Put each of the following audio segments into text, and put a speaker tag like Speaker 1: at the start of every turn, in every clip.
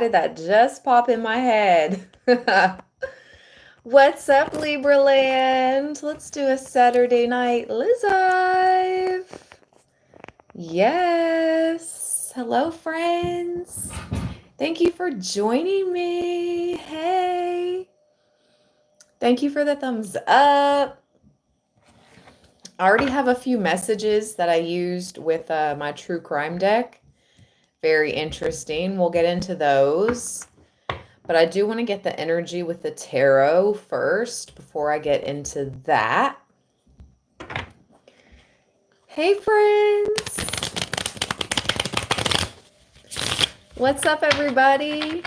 Speaker 1: did that just pop in my head? What's up, Libra land? Let's do a Saturday night live. Yes. Hello, friends. Thank you for joining me. Hey. Thank you for the thumbs up. I already have a few messages that I used with my true crime deck. Very interesting. We'll get into those. But I do want to get the energy with the tarot first before I get into that. Hey, friends. What's up, everybody?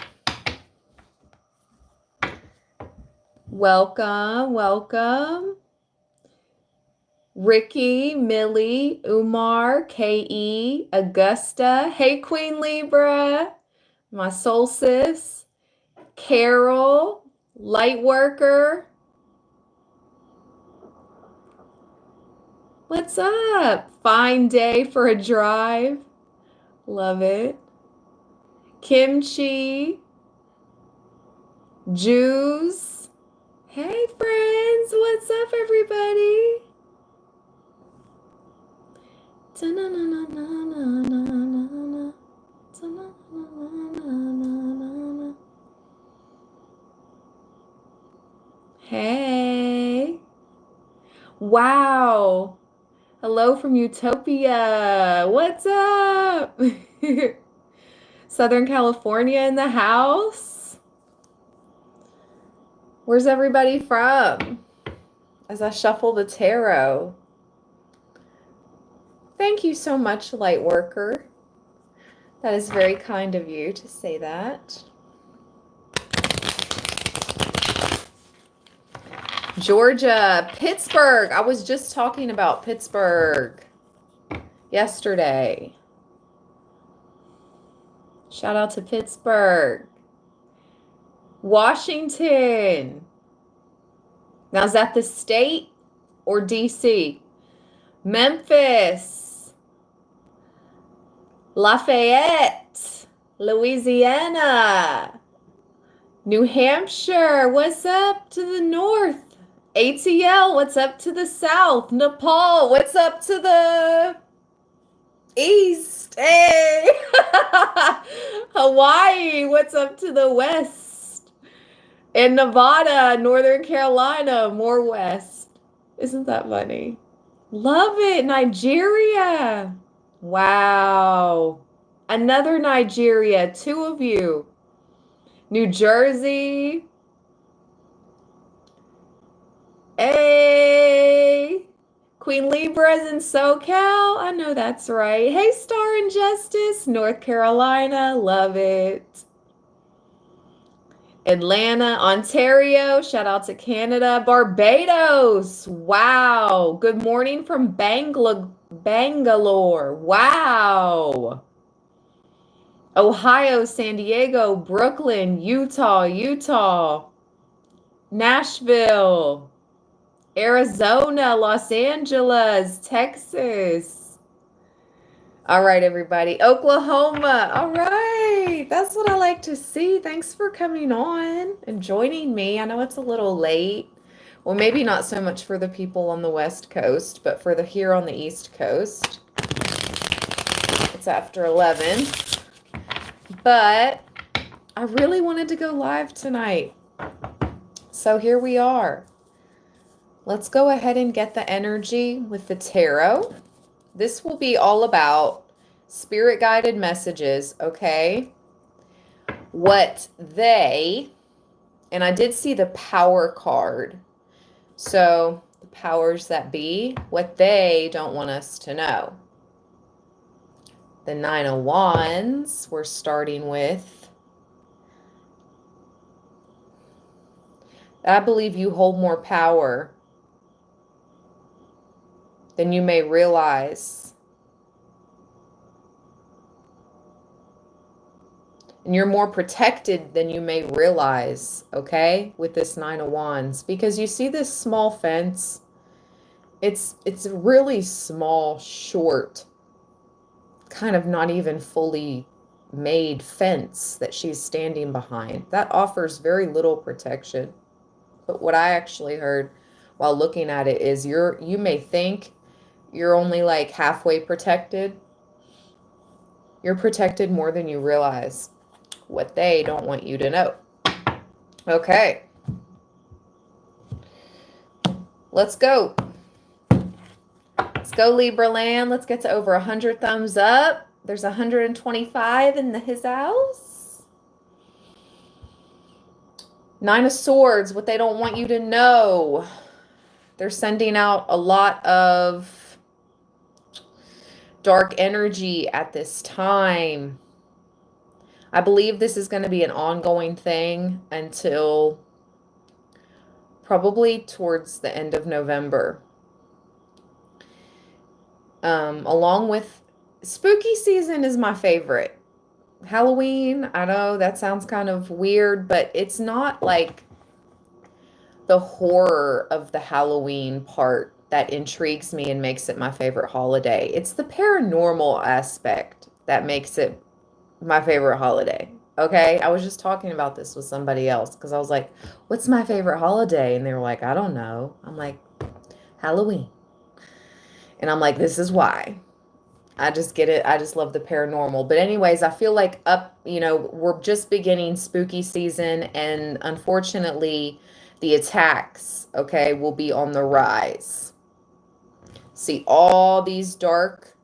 Speaker 1: Welcome, welcome. Ricky, Millie, Umar, K.E., Augusta. Hey, Queen Libra. My soul sis. Carol, Lightworker. What's up? Fine day for a drive. Love it. Kimchi. Jews. Hey, friends. What's up, everybody? Hey. Wow. Hello from Utopia. What's up? Southern California in the house. Where's everybody from? As I shuffle the tarot. Thank you so much, Lightworker. That is very kind of you to say that. Georgia, Pittsburgh. I was just talking about Pittsburgh yesterday. Shout out to Pittsburgh. Washington. Now, is that the state or DC? Memphis. Lafayette. Louisiana. New Hampshire. What's up to the north? ATL, what's up to the south? Nepal, what's up to the east? Hey! Hawaii, what's up to the west? And Nevada, Northern Carolina, more west. Isn't that funny? Love it. Nigeria. Wow. Another Nigeria, 2 of you. New Jersey. Hey, Queen Libras in SoCal. I know that's right. Hey, Star and Justice, North Carolina. Love it. Atlanta, Ontario. Shout out to Canada. Barbados. Wow. Good morning from Bangalore. Wow. Ohio, San Diego, Brooklyn, Utah. Nashville. Arizona, Los Angeles, Texas. All right, everybody. Oklahoma. All right. That's what I like to see. Thanks for coming on and joining me. I know it's a little late. Well, maybe not so much for the people on the West Coast, but for the here on the East Coast. It's after 11. But I really wanted to go live tonight. So here we are. Let's go ahead and get the energy with the tarot. This will be all about spirit-guided messages, okay? What they, and I did see the power card. So the powers that be, what they don't want us to know. The 9 of Wands we're starting with. I believe you hold more power than you may realize. And you're more protected than you may realize, okay, with this 9 of Wands. Because you see this small fence, it's really small, short, kind of not even fully made fence that she's standing behind. That offers very little protection. But what I actually heard while looking at it is you may think you're only like halfway protected. You're protected more than you realize. What they don't want you to know. Okay. Let's go. Let's go, Libra land. Let's get to over 100 thumbs up. There's 125 in his house. Nine of Swords, what they don't want you to know. They're sending out a lot of dark energy at this time. I believe this is going to be an ongoing thing until probably towards the end of November. Along with spooky season is my favorite. Halloween, I know that sounds kind of weird, but it's not like the horror of the Halloween part that intrigues me and makes it my favorite holiday. It's the paranormal aspect that makes it my favorite holiday. Okay? I was just talking about this with somebody else because I was like, what's my favorite holiday? And they were like, I don't know. I'm like, Halloween. And I'm like, this is why. I just get it. I just love the paranormal. But anyways, I feel like we're just beginning spooky season, and unfortunately the attacks, okay, will be on the rise. See all these dark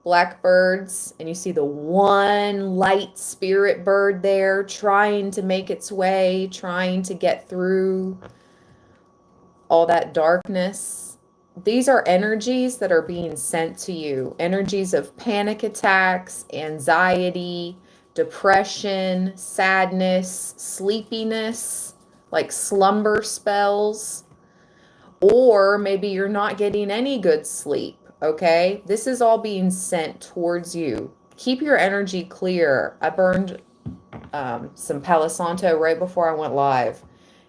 Speaker 1: black birds, and you see the one light spirit bird there trying to make its way, trying to get through all that darkness. These are energies that are being sent to you. Energies of panic attacks, anxiety, depression, sadness, sleepiness, like slumber spells. Or maybe you're not getting any good sleep, okay? This is all being sent towards you. Keep your energy clear. I burned some Palo Santo right before I went live,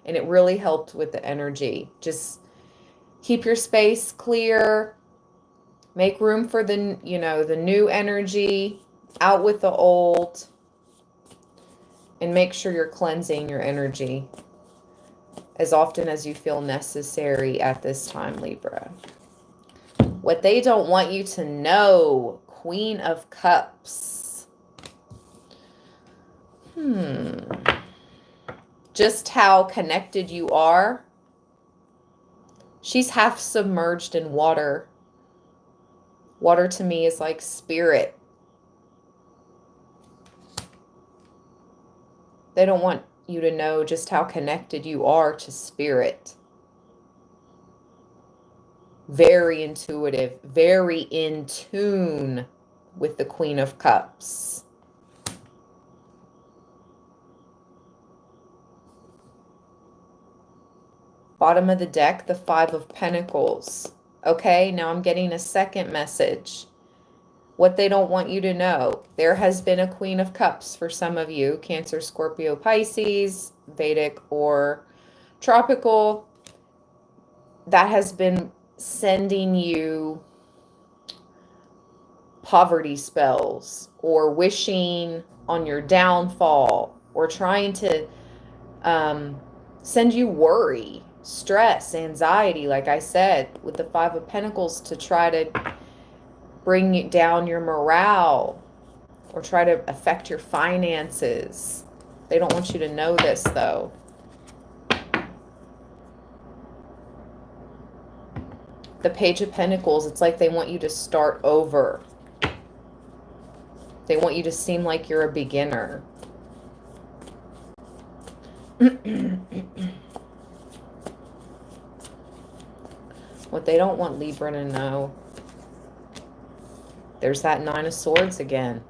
Speaker 1: and it really helped with the energy. Just keep your space clear. Make room for the new energy. Out with the old. And make sure you're cleansing your energy as often as you feel necessary at this time, Libra. What they don't want you to know. Queen of Cups. Just how connected you are. She's half submerged in water. Water to me is like spirit. They don't want you to know just how connected you are to spirit. Very intuitive, very in tune with the Queen of Cups. Bottom of the deck, the Five of Pentacles. Okay, now I'm getting a second message. What they don't want you to know. There has been a Queen of Cups for some of you. Cancer, Scorpio, Pisces, Vedic or tropical. That has been sending you poverty spells or wishing on your downfall or trying to send you worry, stress, anxiety, like I said, with the Five of Pentacles, to try to bring down your morale or try to affect your finances. They don't want you to know this, though. The Page of Pentacles, it's like they want you to start over. They want you to seem like you're a beginner. What they don't want Libra to know. There's that Nine of Swords again.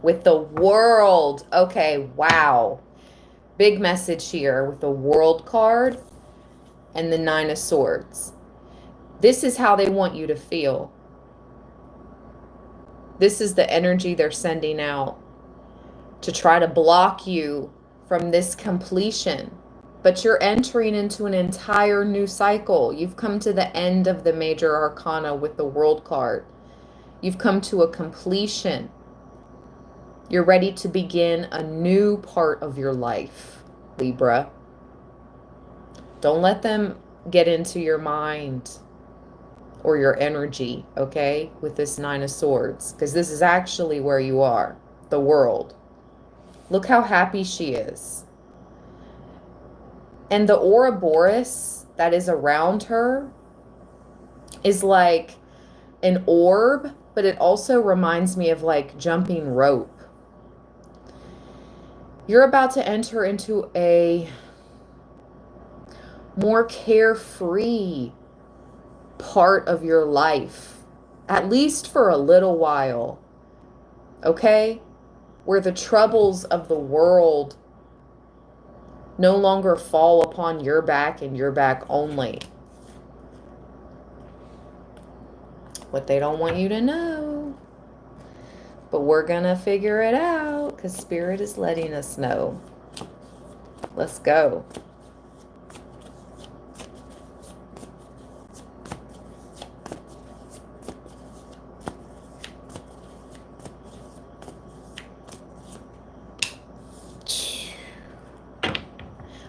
Speaker 1: With the World. Okay, wow. Big message here with the World card and the Nine of Swords. This is how they want you to feel. This is the energy they're sending out to try to block you from this completion. But you're entering into an entire new cycle. You've come to the end of the major arcana with the World card. You've come to a completion. You're ready to begin a new part of your life, Libra. Don't let them get into your mind or your energy, okay, with this Nine of Swords, because this is actually where you are, the world. Look how happy she is. And the Ouroboros that is around her is like an orb, but it also reminds me of like jumping rope. You're about to enter into a more carefree part of your life, at least for a little while, okay? Where the troubles of the world no longer fall upon your back and your back only. What they don't want you to know. But we're gonna figure it out because Spirit is letting us know. Let's go.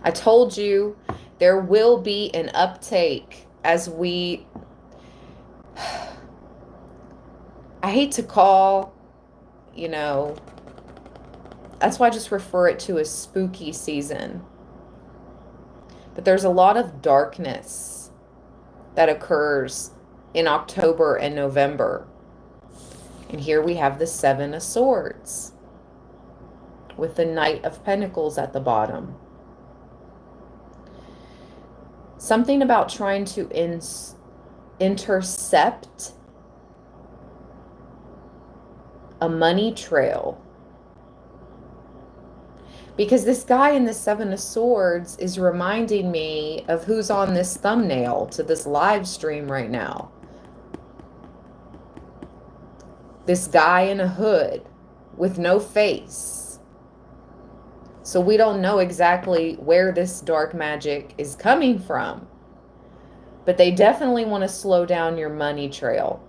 Speaker 1: I told you there will be an uptake as we... I hate to call, you know, that's why I just refer it to as spooky season. But there's a lot of darkness that occurs in October and November. And here we have the Seven of Swords with the Knight of Pentacles at the bottom. Something about trying to intercept a money trail. Because this guy in the Seven of Swords is reminding me of who's on this thumbnail to this live stream right now. This guy in a hood with no face. So we don't know exactly where this dark magic is coming from. But they definitely want to slow down your money trail.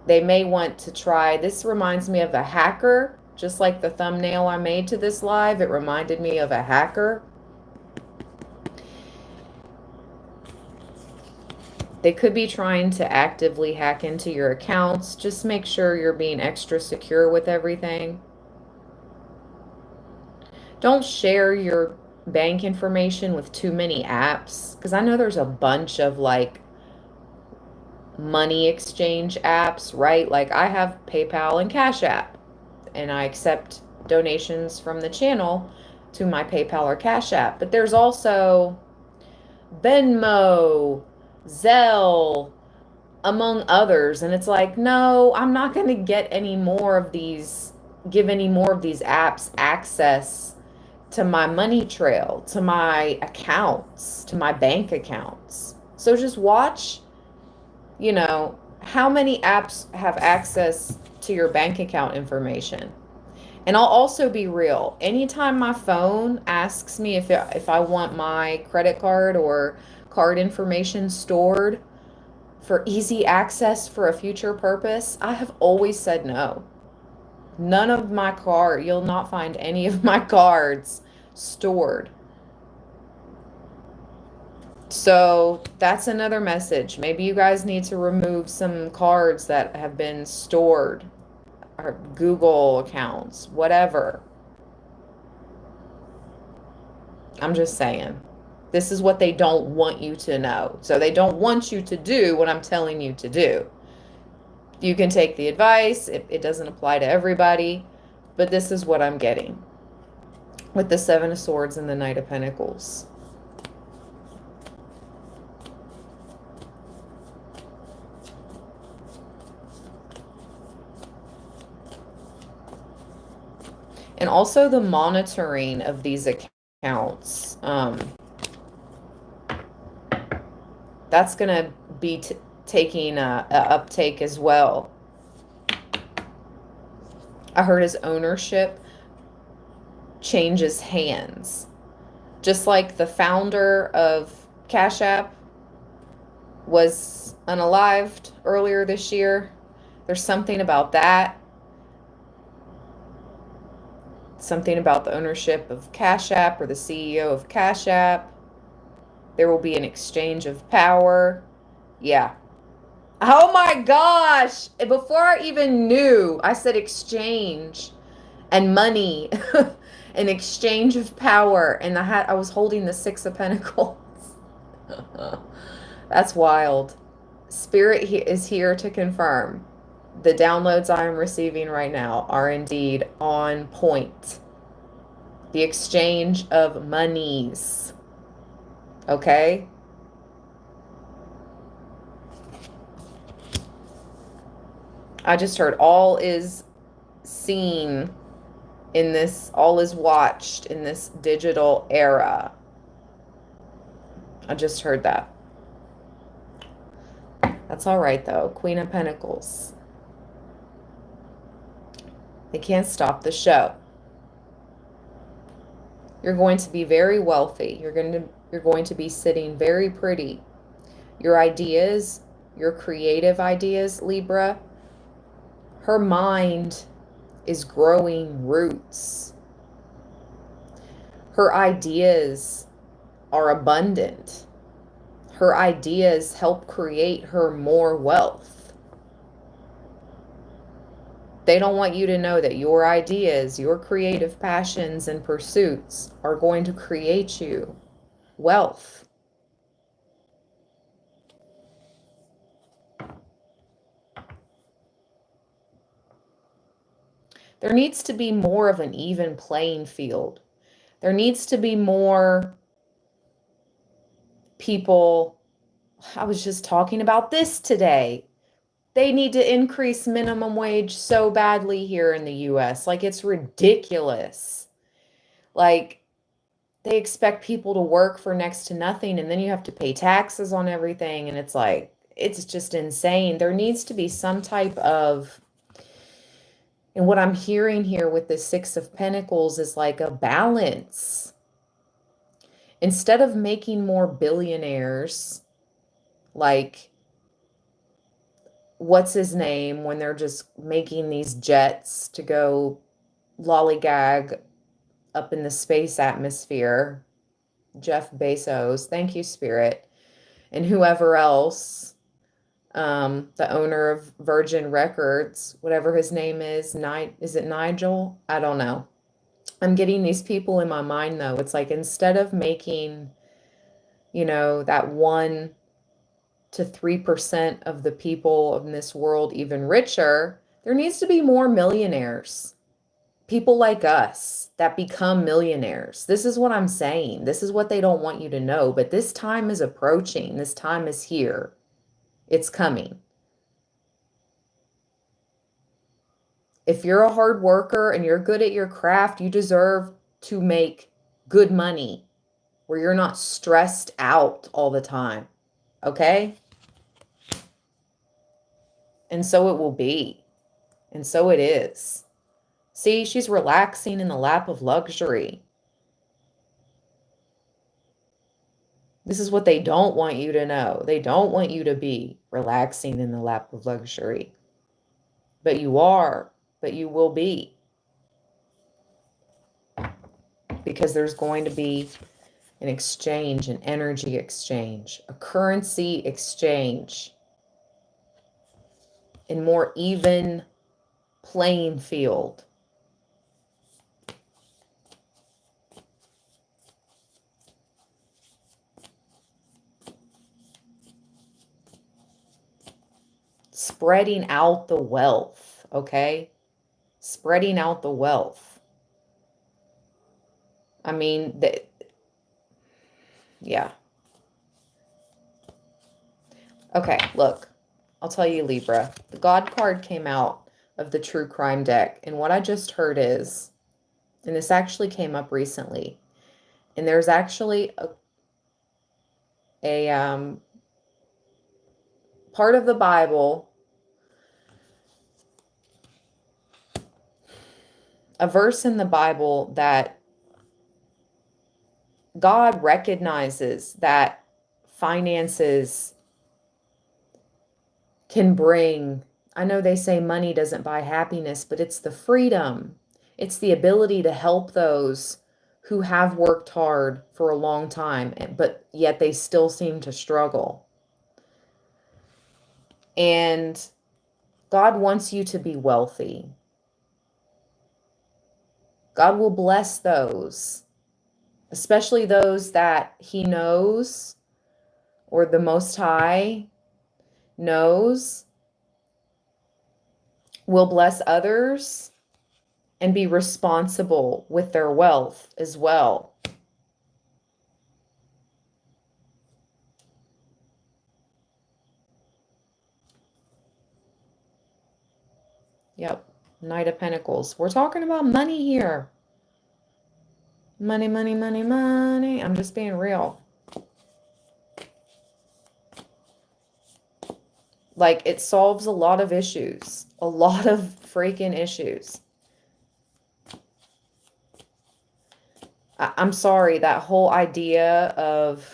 Speaker 1: They may want to try, this reminds me of a hacker. Just like the thumbnail I made to this live, it reminded me of a hacker. They could be trying to actively hack into your accounts. Just make sure you're being extra secure with everything. Don't share your bank information with too many apps, because I know there's a bunch of like money exchange apps, right? Like I have PayPal and Cash App, and I accept donations from the channel to my PayPal or Cash App. But there's also Venmo, Zelle, among others. And it's like, no, I'm not going to get any more of these, give any more of these apps access to my money trail, to my accounts, to my bank accounts. So just watch, you know, how many apps have access to your bank account information. And I'll also be real. Anytime my phone asks me if I want my credit card or card information stored for easy access for a future purpose, I have always said no. None of my card, you'll not find any of my cards stored. So that's another message. Maybe you guys need to remove some cards that have been stored, or Google accounts, whatever. I'm just saying. This is what they don't want you to know. So they don't want you to do what I'm telling you to do. You can take the advice. It doesn't apply to everybody. But this is what I'm getting with the Seven of Swords and the Knight of Pentacles. And also the monitoring of these accounts. That's going to be taking a uptake as well. I heard his ownership changes hands. Just like the founder of Cash App was unalived earlier this year. There's something about that. Something about the ownership of Cash App or the CEO of Cash App. There will be an exchange of power. Yeah. Oh my gosh. Before I even knew, I said exchange and money. An exchange of power. And I was holding the Six of Pentacles. That's wild. Spirit is here to confirm the downloads I am receiving right now are indeed on point. The exchange of monies. Okay? I just heard all is seen in this, all is watched in this digital era. I just heard that. That's all right, though. Queen of Pentacles. They can't stop the show. You're going to be very wealthy. You're going to be sitting very pretty. Your ideas, your creative ideas, Libra, her mind is growing roots. Her ideas are abundant. Her ideas help create her more wealth. They don't want you to know that your ideas, your creative passions and pursuits are going to create you wealth. There needs to be more of an even playing field. There needs to be more people. I was just talking about this today. They need to increase minimum wage so badly here in the US. Like, it's ridiculous. Like, they expect people to work for next to nothing, and then you have to pay taxes on everything. And it's like, it's just insane. There needs to be some type of, and what I'm hearing here with the Six of Pentacles is like a balance. Instead of making more billionaires, like, what's his name, when they're just making these jets to go lollygag up in the space atmosphere, Jeff Bezos, thank you, Spirit, and whoever else, the owner of Virgin Records, whatever his name is it Nigel? I don't know. I'm getting these people in my mind, though. It's like, instead of making, that 1 to 3% of the people in this world even richer, there needs to be more millionaires. People like us that become millionaires. This is what I'm saying. This is what they don't want you to know. But this time is approaching. This time is here. It's coming. If you're a hard worker and you're good at your craft, you deserve to make good money where you're not stressed out all the time. Okay? And so it will be. And so it is. See, she's relaxing in the lap of luxury. This is what they don't want you to know. They don't want you to be relaxing in the lap of luxury. But you are, but you will be. Because there's going to be an exchange, an energy exchange, a currency exchange, in more even playing field. Spreading out the wealth, okay? Spreading out the wealth. I mean, yeah. Okay, look. I'll tell you, Libra. The God card came out of the True Crime deck. And what I just heard is, and this actually came up recently, and there's actually a part of the Bible, a verse in the Bible that God recognizes that finances can bring, I know they say money doesn't buy happiness, but it's the freedom. It's the ability to help those who have worked hard for a long time, but yet they still seem to struggle. And God wants you to be wealthy. God will bless those, especially those that He knows, or the Most High knows, will bless others and be responsible with their wealth as well. Yep. Knight of Pentacles. We're talking about money here. Money, money, money, money. I'm just being real. Like, it solves a lot of issues. A lot of freaking issues. I'm sorry, that whole idea of,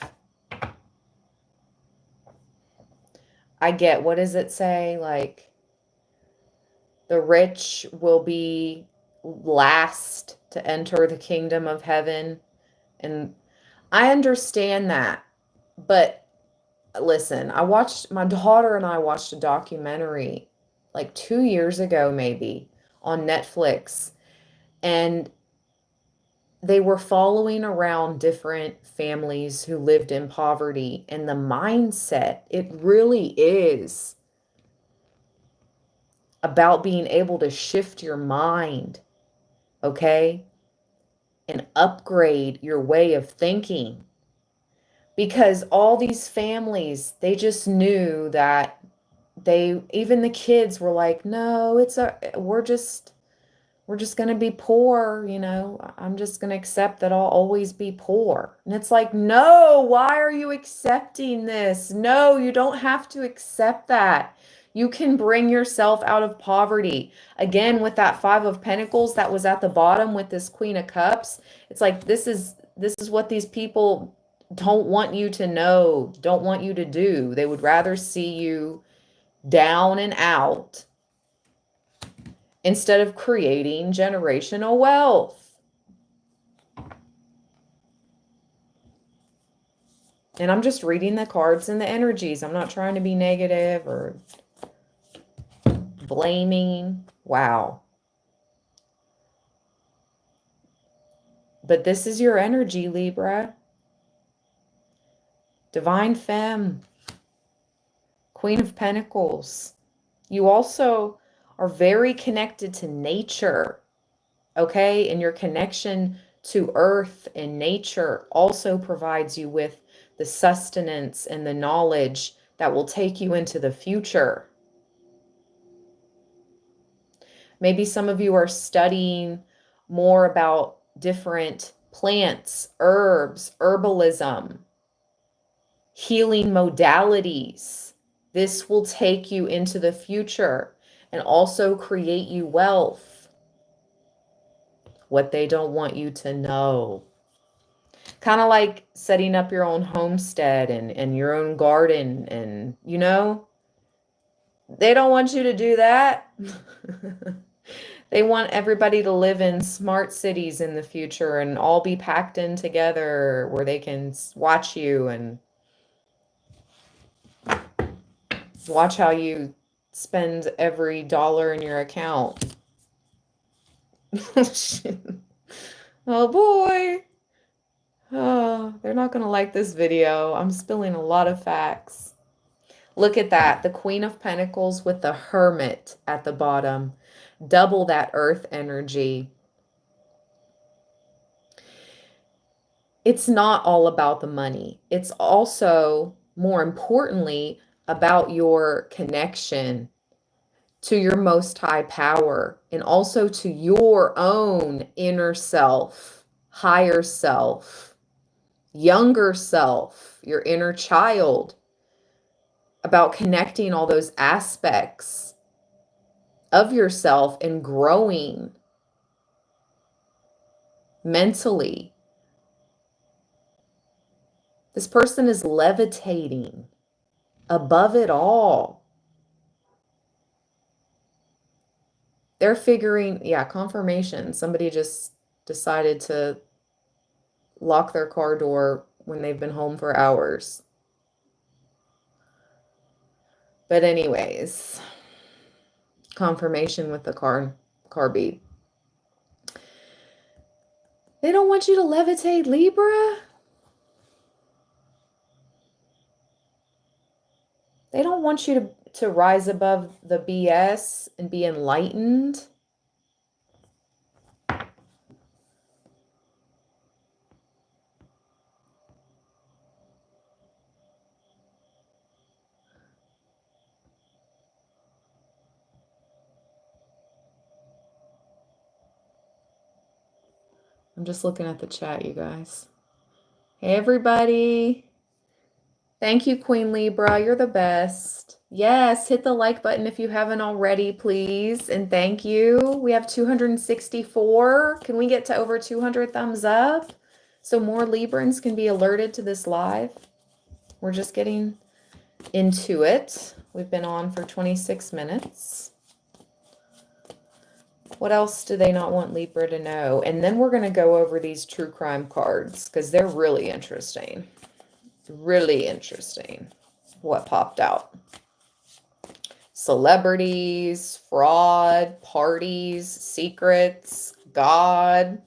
Speaker 1: I get, what does it say? Like, the rich will be last to enter the kingdom of heaven. And I understand that. But listen, my daughter and I watched a documentary like 2 years ago, maybe, on Netflix. And they were following around different families who lived in poverty. And the mindset, it really is about being able to shift your mind, okay? And upgrade your way of thinking. Because all these families, they just knew that even the kids were like, no, we're just going to be poor, you know. I'm just going to accept that I'll always be poor. And it's like, no, why are you accepting this? No, you don't have to accept that. You can bring yourself out of poverty. Again, with that Five of Pentacles that was at the bottom with this Queen of Cups, it's like, this is what these people don't want you to know, don't want you to do. They would rather see you down and out instead of creating generational wealth. And I'm just reading the cards and the energies. I'm not trying to be negative or blaming. Wow. But this is your energy, Libra. Divine Femme. Queen of Pentacles. You also are very connected to nature, okay? And your connection to earth and nature also provides you with the sustenance and the knowledge that will take you into the future. Maybe some of you are studying more about different plants, herbs, herbalism, healing modalities. This will take you into the future and also create you wealth. What they don't want you to know. Kind of like setting up your own homestead and your own garden, and, you know, they don't want you to do that. They want everybody to live in smart cities in the future and all be packed in together where they can watch you and watch how you spend every dollar in your account. Oh boy. Oh, they're not going to like this video. I'm spilling a lot of facts. Look at that. The Queen of Pentacles with the Hermit at the bottom. Double that earth energy. It's not all about the money. It's also, more importantly, about your connection to your most high power and also to your own inner self, higher self, younger self, your inner child, about connecting all those aspects of yourself and growing mentally. This person is levitating above it all. They're figuring, yeah, confirmation. Somebody just decided to lock their car door when they've been home for hours. But anyways, confirmation with the car beat. They don't want you to levitate, Libra. They don't want you to rise above the BS and be enlightened. I'm just looking at the chat, you guys. Hey, everybody. Thank you, Queen Libra. You're the best. Yes, hit the like button if you haven't already, please. And thank you. We have 264. Can we get to over 200 thumbs up so more Librans can be alerted to this live? We're just getting into it. We've been on for 26 minutes. What else do they not want Libra to know? And then we're going to go over these true crime cards because they're really interesting. Really interesting what popped out. Celebrities, fraud, parties, secrets, God.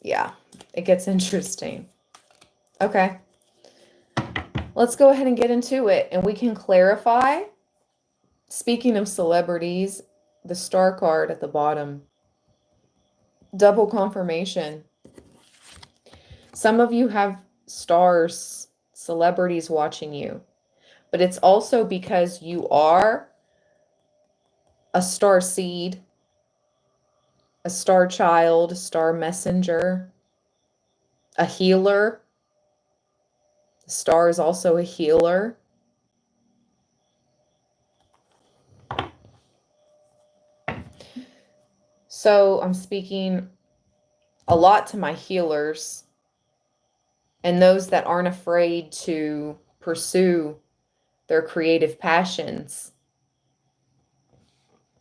Speaker 1: Yeah, it gets interesting. Okay. Let's go ahead and get into it and we can clarify. Speaking of celebrities, the star card at the bottom. Double confirmation. Some of you have stars, celebrities watching you, but it's also because you are a star seed, a star child, a star messenger, a healer. The star is also a healer. So I'm speaking a lot to my healers and those that aren't afraid to pursue their creative passions.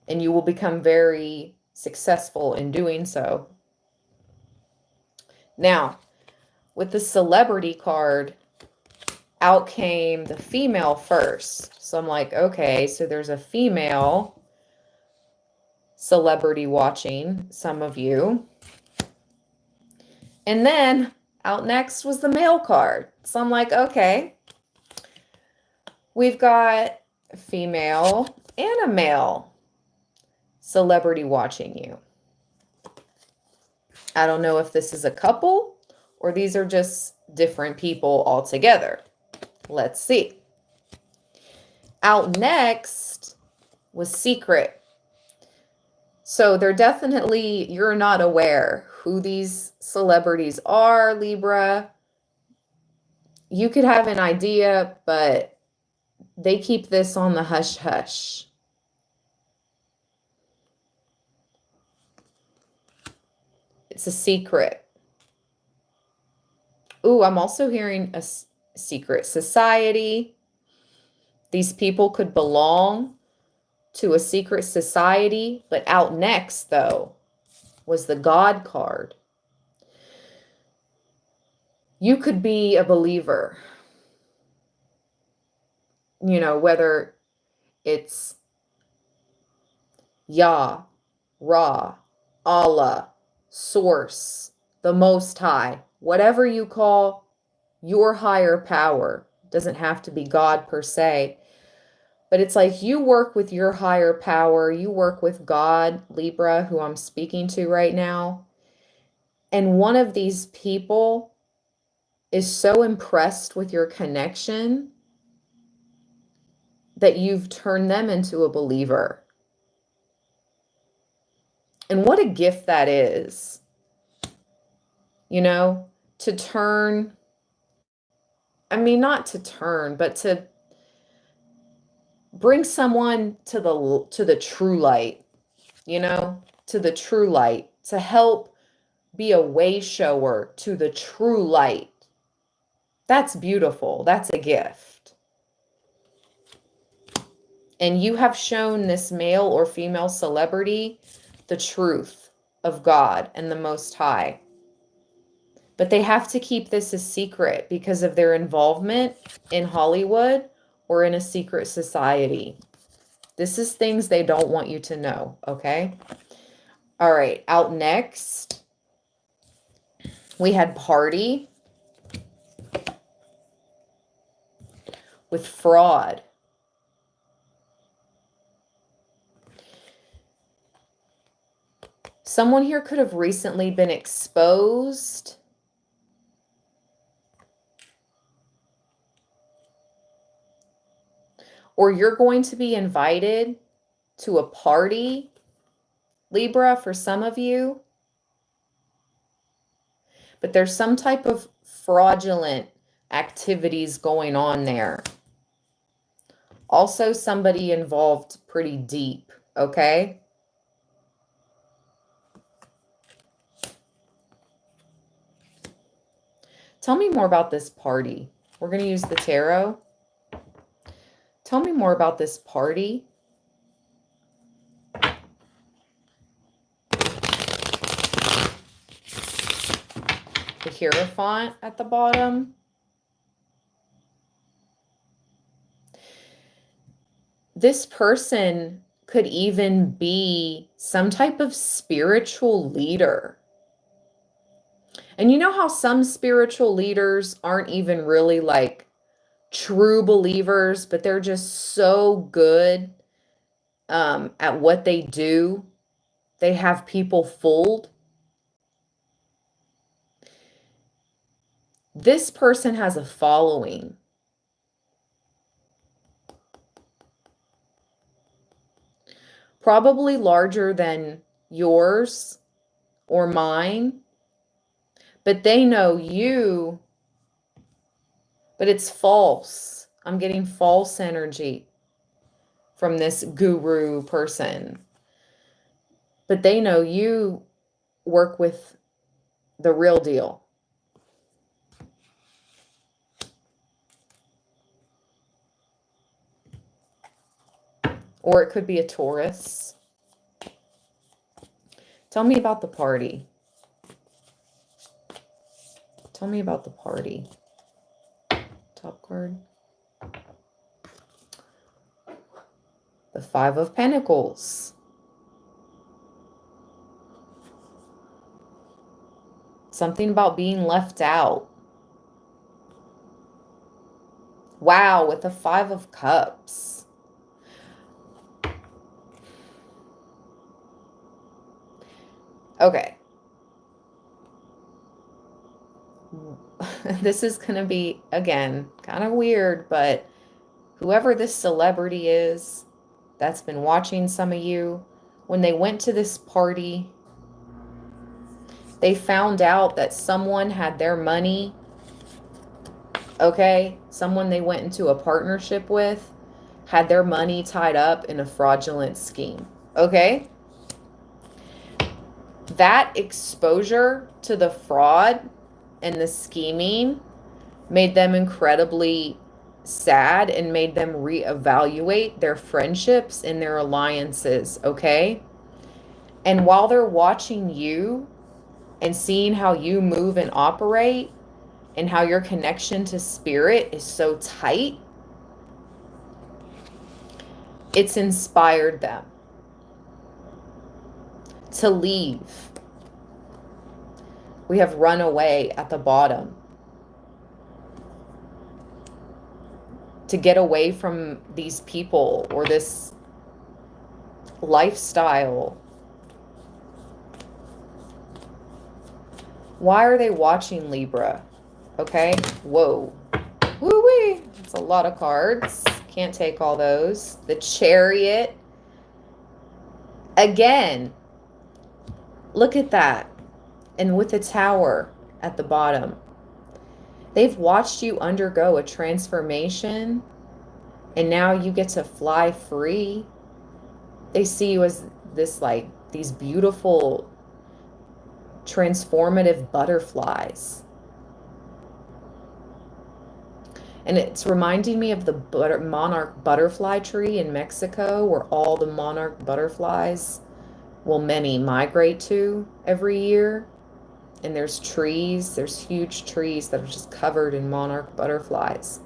Speaker 1: And you will become very successful in doing so. Now, with the celebrity card, out came the female first. So I'm like, okay, so there's a female celebrity watching some of you. And then out next was the male card. So I'm like, okay, we've got a female and a male celebrity watching you. I don't know if this is a couple or these are just different people altogether. Let's see. Out next was secret. So they're definitely, you're not aware who these celebrities are, Libra. You could have an idea, but they keep this on the hush hush. It's a secret. Ooh, I'm also hearing a secret society. These people could belong to a secret society, but out next, though, was the God card. You could be a believer. You know, whether it's Yah, Ra, Allah, Source, the Most High, whatever you call your higher power. Doesn't have to be God per se. But it's like you work with your higher power. You work with God, Libra, who I'm speaking to right now. And one of these people is so impressed with your connection that you've turned them into a believer. And what a gift that is, you know, to turn, I mean, not to turn, but to bring someone to the true light, you know, to the true light, to help be a way shower to the true light. That's beautiful. That's a gift. And you have shown this male or female celebrity the truth of God and the Most High. But they have to keep this a secret because of their involvement in Hollywood or in a secret society. This is things they don't want you to know, okay? All right, out next, we had party with fraud. Someone here could have recently been exposed. Or you're going to be invited to a party, Libra, for some of you. But there's some type of fraudulent activities going on there. Also, somebody involved pretty deep, okay? Tell me more about this party. We're going to use the tarot. Tell me more about this party. The Hierophant at the bottom. This person could even be some type of spiritual leader. And you know how some spiritual leaders aren't even really like true believers, but they're just so good at what they do. They have people fooled. This person has a following. Probably larger than yours or mine. But they know you, but it's false. I'm getting false energy from this guru person. But they know you work with the real deal. Or it could be a Taurus. Tell me about the party. Tell me about the party. Top card. The Five of Pentacles. Something about being left out. Wow, with the Five of Cups. Okay. This is going to be, again, kind of weird, but whoever this celebrity is that's been watching some of you, when they went to this party, they found out that someone had their money, okay? Someone they went into a partnership with had their money tied up in a fraudulent scheme, okay? That exposure to the fraud and the scheming made them incredibly sad and made them reevaluate their friendships and their alliances, okay? And while they're watching you and seeing how you move and operate and how your connection to spirit is so tight, it's inspired them to leave. We have run away at the bottom. To get away from these people or this lifestyle. Why are they watching, Libra? Okay, whoa. Woo-wee. That's a lot of cards. Can't take all those. The Chariot. Again, look at that. And with the Tower at the bottom. They've watched you undergo a transformation, and now you get to fly free. They see you as this, like, these beautiful, transformative butterflies. And it's reminding me of the monarch butterfly tree in Mexico, where all the monarch butterflies, well, many migrate to every year. And there's trees, there's huge trees that are just covered in monarch butterflies.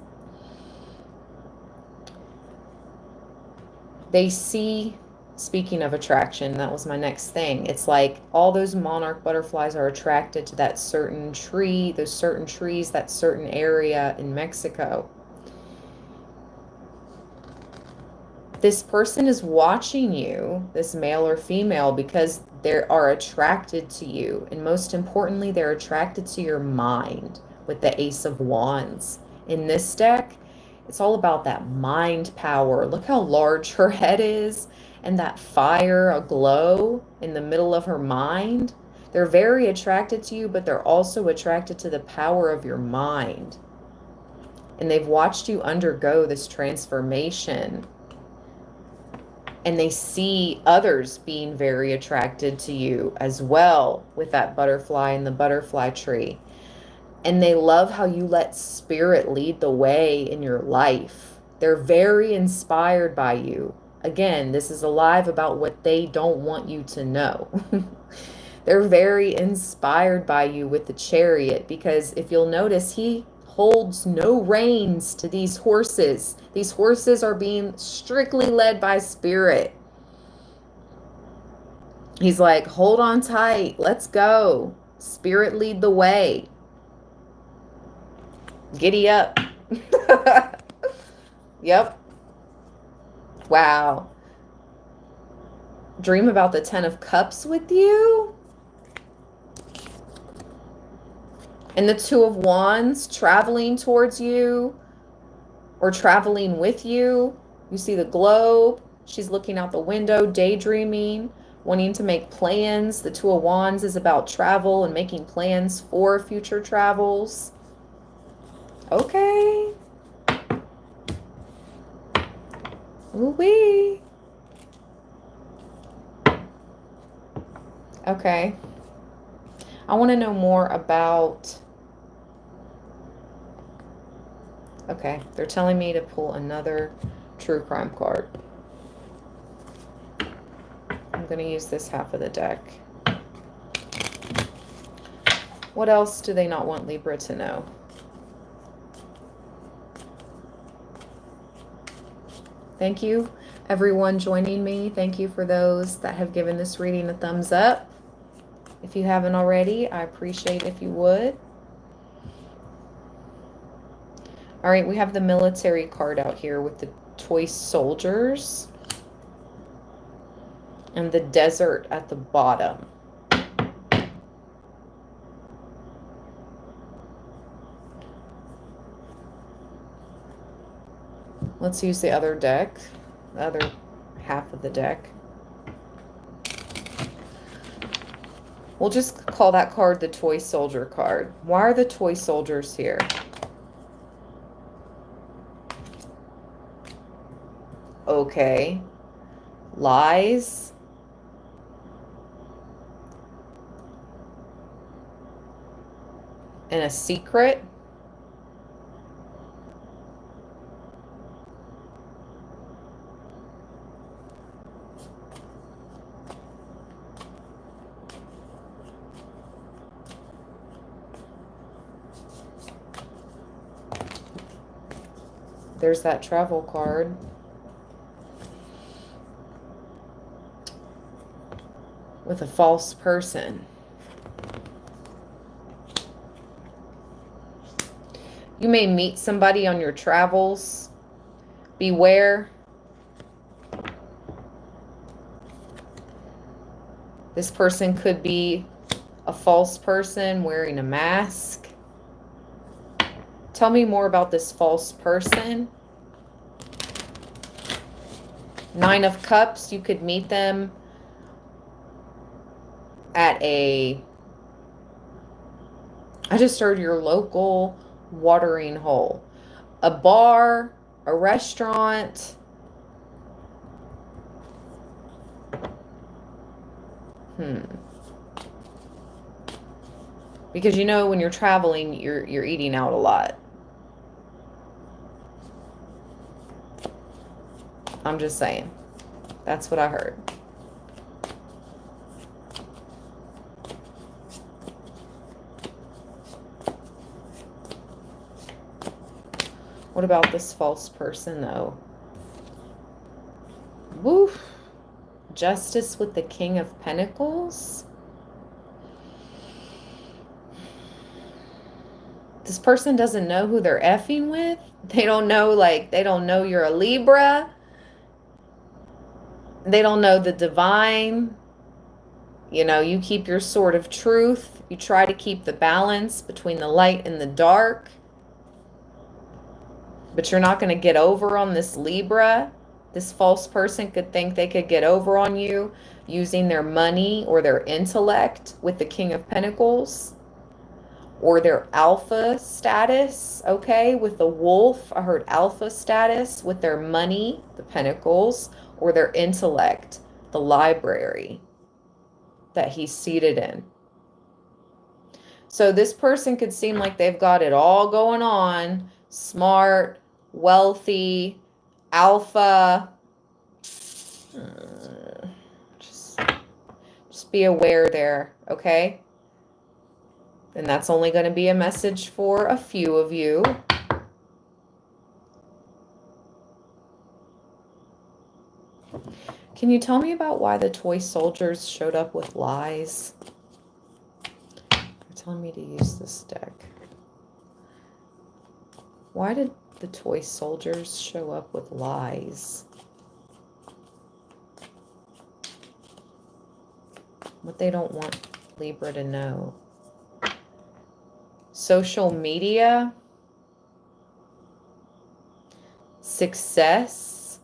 Speaker 1: They see, speaking of attraction, that was my next thing. It's like all those monarch butterflies are attracted to that certain tree, those certain trees, that certain area in Mexico. This person is watching you, this male or female, because they are attracted to you. And most importantly, they're attracted to your mind with the Ace of Wands. In this deck, it's all about that mind power. Look how large her head is and that fire aglow in the middle of her mind. They're very attracted to you, but they're also attracted to the power of your mind. And they've watched you undergo this transformation. And they see others being very attracted to you as well with that butterfly and the butterfly tree. And they love how you let spirit lead the way in your life. They're very inspired by you. Again, this is alive about what they don't want you to know. They're very inspired by you with the Chariot, because if you'll notice, he holds no reins to these horses. These horses are being strictly led by spirit. He's like, hold on tight. Let's go. Spirit lead the way. Giddy up. Yep. Wow. Dream about the 10 of Cups with you. And the 2 of Wands traveling towards you or traveling with you. You see the globe. She's looking out the window, daydreaming, wanting to make plans. The 2 of Wands is about travel and making plans for future travels. Okay. Ooh-wee. Okay. I want to know more about... Okay, they're telling me to pull another true crime card. I'm going to use this half of the deck. What else do they not want Libra to know? Thank you, everyone joining me. Thank you for those that have given this reading a thumbs up. If you haven't already, I appreciate if you would. All right, we have the military card out here with the toy soldiers and the desert at the bottom. Let's use the other deck, the other half of the deck. We'll just call that card the toy soldier card. Why are the toy soldiers here? Okay. Lies. And a secret. There's that travel card. With a false person. You may meet somebody on your travels. Beware. This person could be a false person wearing a mask. Tell me more about this false person. 9 of Cups, you could meet them at I just heard your local watering hole. A bar, a restaurant. Because you know when you're traveling, you're eating out a lot. I'm just saying. That's what I heard. What about this false person, though? Woof. Justice with the King of Pentacles. This person doesn't know who they're effing with. They don't know, like, they don't know you're a Libra. They don't know the divine. You know, you keep your sword of truth. You try to keep the balance between the light and the dark. But you're not going to get over on this Libra. This false person could think they could get over on you using their money or their intellect with the King of Pentacles, or their alpha status, okay, with the wolf. I heard alpha status with their money, the Pentacles, or their intellect, the library that he's seated in. So this person could seem like they've got it all going on, smart, wealthy, alpha. Just be aware there, okay? And that's only going to be a message for a few of you. Can you tell me about why the toy soldiers showed up with lies? They're telling me to use this deck. Why did the toy soldiers show up with lies? What they don't want Libra to know. Social media. Success.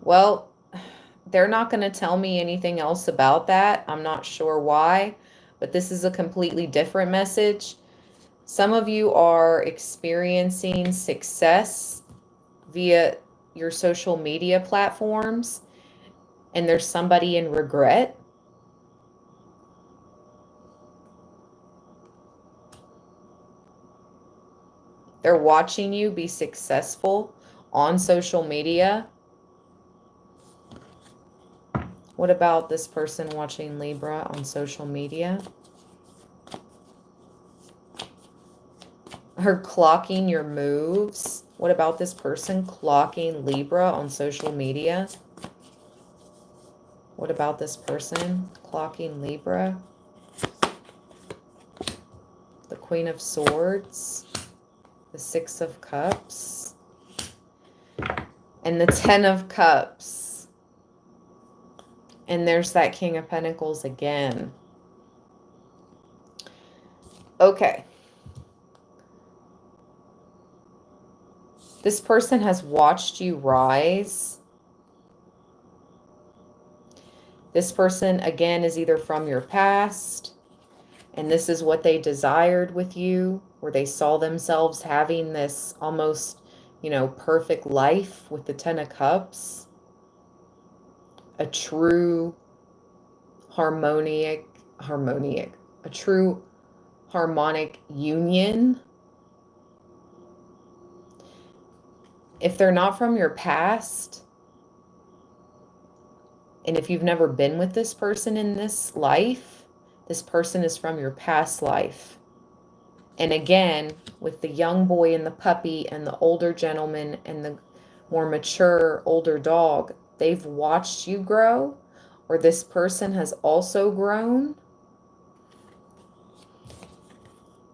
Speaker 1: Well, they're not going to tell me anything else about that. I'm not sure why, but this is a completely different message. Some of you are experiencing success via your social media platforms, and there's somebody in regret. They're watching you be successful on social media. What about this person watching Libra on social media? Her clocking your moves. What about this person clocking Libra on social media? What about this person clocking Libra? The Queen of Swords, the Six of Cups, and the Ten of Cups. And there's that King of Pentacles again. Okay. This person has watched you rise. This person, again, is either from your past, and this is what they desired with you, or they saw themselves having this almost, you know, perfect life with the Ten of Cups. A true a true harmonic union. If they're not from your past, and if you've never been with this person in this life, this person is from your past life. And again, with the young boy and the puppy and the older gentleman and the more mature older dog, they've watched you grow, or this person has also grown.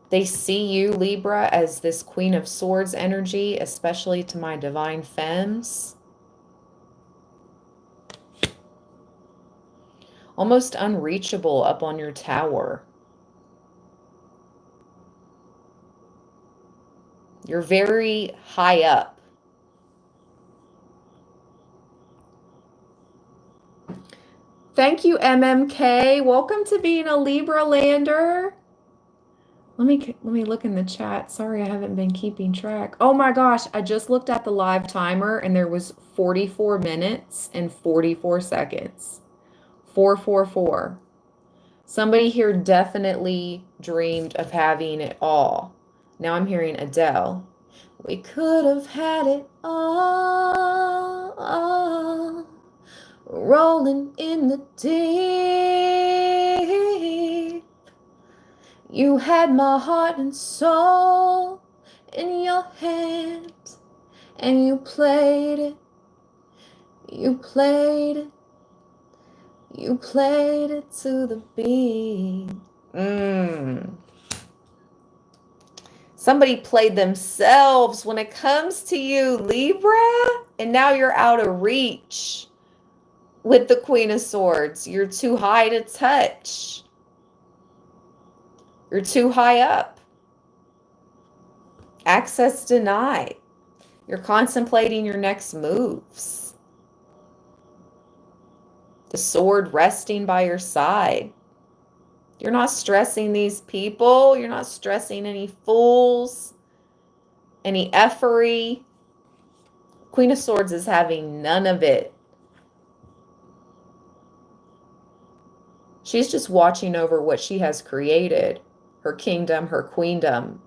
Speaker 1: They see you, Libra, as this Queen of Swords energy, especially to my divine femmes. Almost unreachable up on your tower. You're very high up. Thank you, MMK. Welcome to being a Libra lander. Let me look in the chat. Sorry, I haven't been keeping track. Oh my gosh, I just looked at the live timer and there was 44 minutes and 44 seconds. 444. Somebody here definitely dreamed of having it all. Now I'm hearing Adele. We could have had it all, rolling in the deep. You had my heart and soul in your hands, and you played it, you played it, you played it to the beat. Somebody played themselves when it comes to you, Libra, and now you're out of reach with the Queen of Swords. You're too high to touch. You're too high up. Access denied. You're contemplating your next moves. The sword resting by your side. You're not stressing these people. You're not stressing any fools, any effery. Queen of Swords is having none of it. She's just watching over what she has created, her kingdom, her queendom.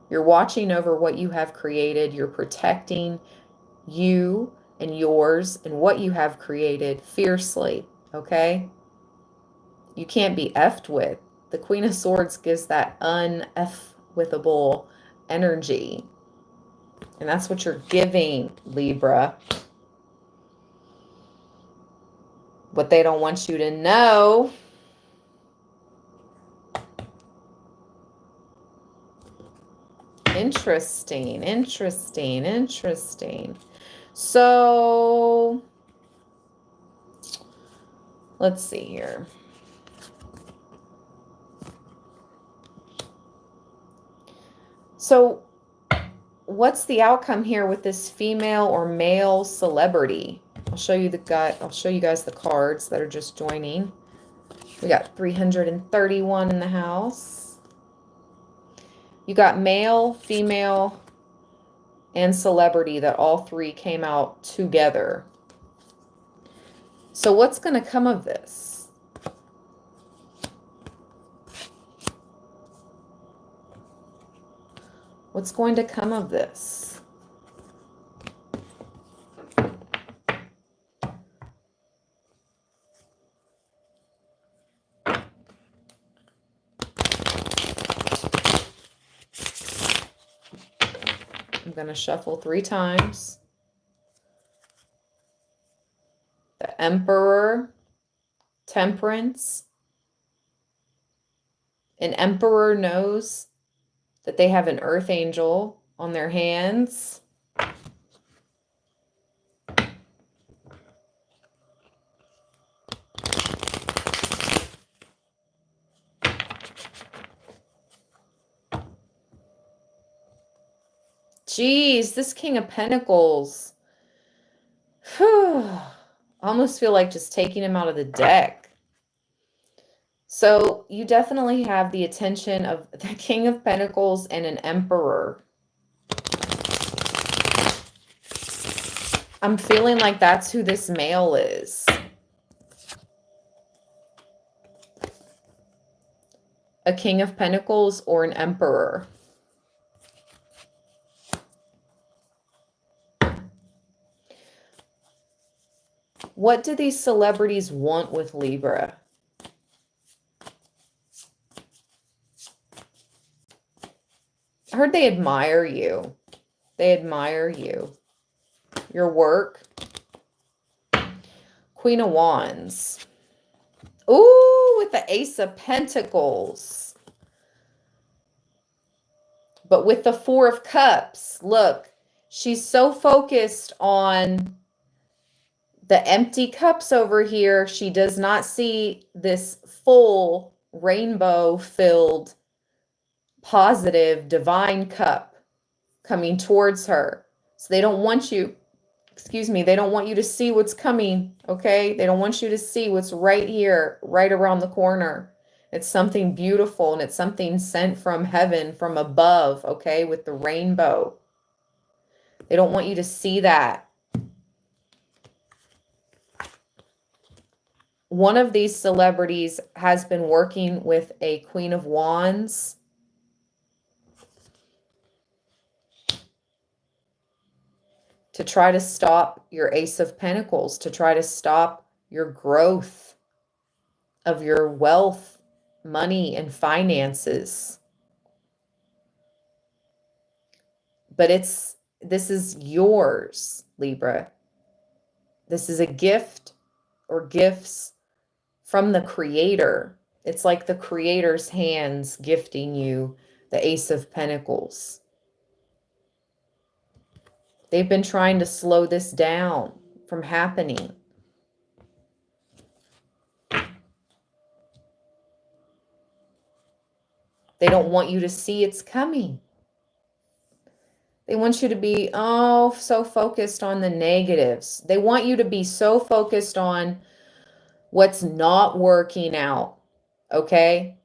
Speaker 1: You're watching over what you have created. You're protecting you and yours and what you have created fiercely, okay? You can't be effed with. The Queen of Swords gives that un-F-withable energy. And that's what you're giving, Libra. What they don't want you to know. Interesting, interesting, interesting. So, let's see here. So, what's the outcome here with this female or male celebrity? I'll show you guys the cards that are just joining. We got 331 in the house. You got male, female, and celebrity, that all three came out together. So what's going to come of this? What's going to come of this? I'm going to shuffle 3 times. The Emperor, Temperance. An Emperor knows that they have an Earth Angel on their hands. Jeez, this King of Pentacles. Whew. I almost feel like just taking him out of the deck. So you definitely have the attention of the King of Pentacles and an Emperor. I'm feeling like that's who this male is. A King of Pentacles or an Emperor. What do these celebrities want with Libra? I heard they admire you. They admire you. Your work. Queen of Wands. Ooh, with the Ace of Pentacles. But with the Four of Cups, look, she's so focused on the empty cups over here. She does not see this full rainbow-filled, positive, divine cup coming towards her. So they don't want you, they don't want you to see what's coming, okay? They don't want you to see what's right here, right around the corner. It's something beautiful, and it's something sent from heaven, from above, okay, with the rainbow. They don't want you to see that. one of these celebrities has been working with a Queen of Wands. To try to stop your Ace of Pentacles, to try to stop your growth of your wealth, money, and finances. But this is yours, Libra. This is a gift or gifts from the Creator. It's like the Creator's hands gifting you the Ace of Pentacles. They've been trying to slow this down from happening. They don't want you to see it's coming. They want you to be, so focused on the negatives. They want you to be so focused on what's not working out, okay?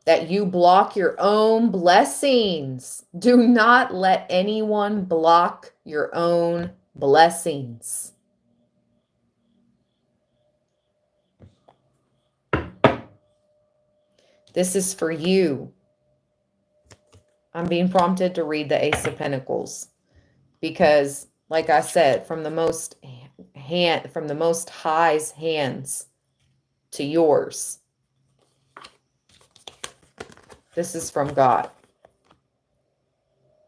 Speaker 1: That you block your own blessings. Do not let anyone block your own blessings. This is for you. I'm being prompted to read the Ace of Pentacles because, like I said, from the most high's hands to yours. This is from God.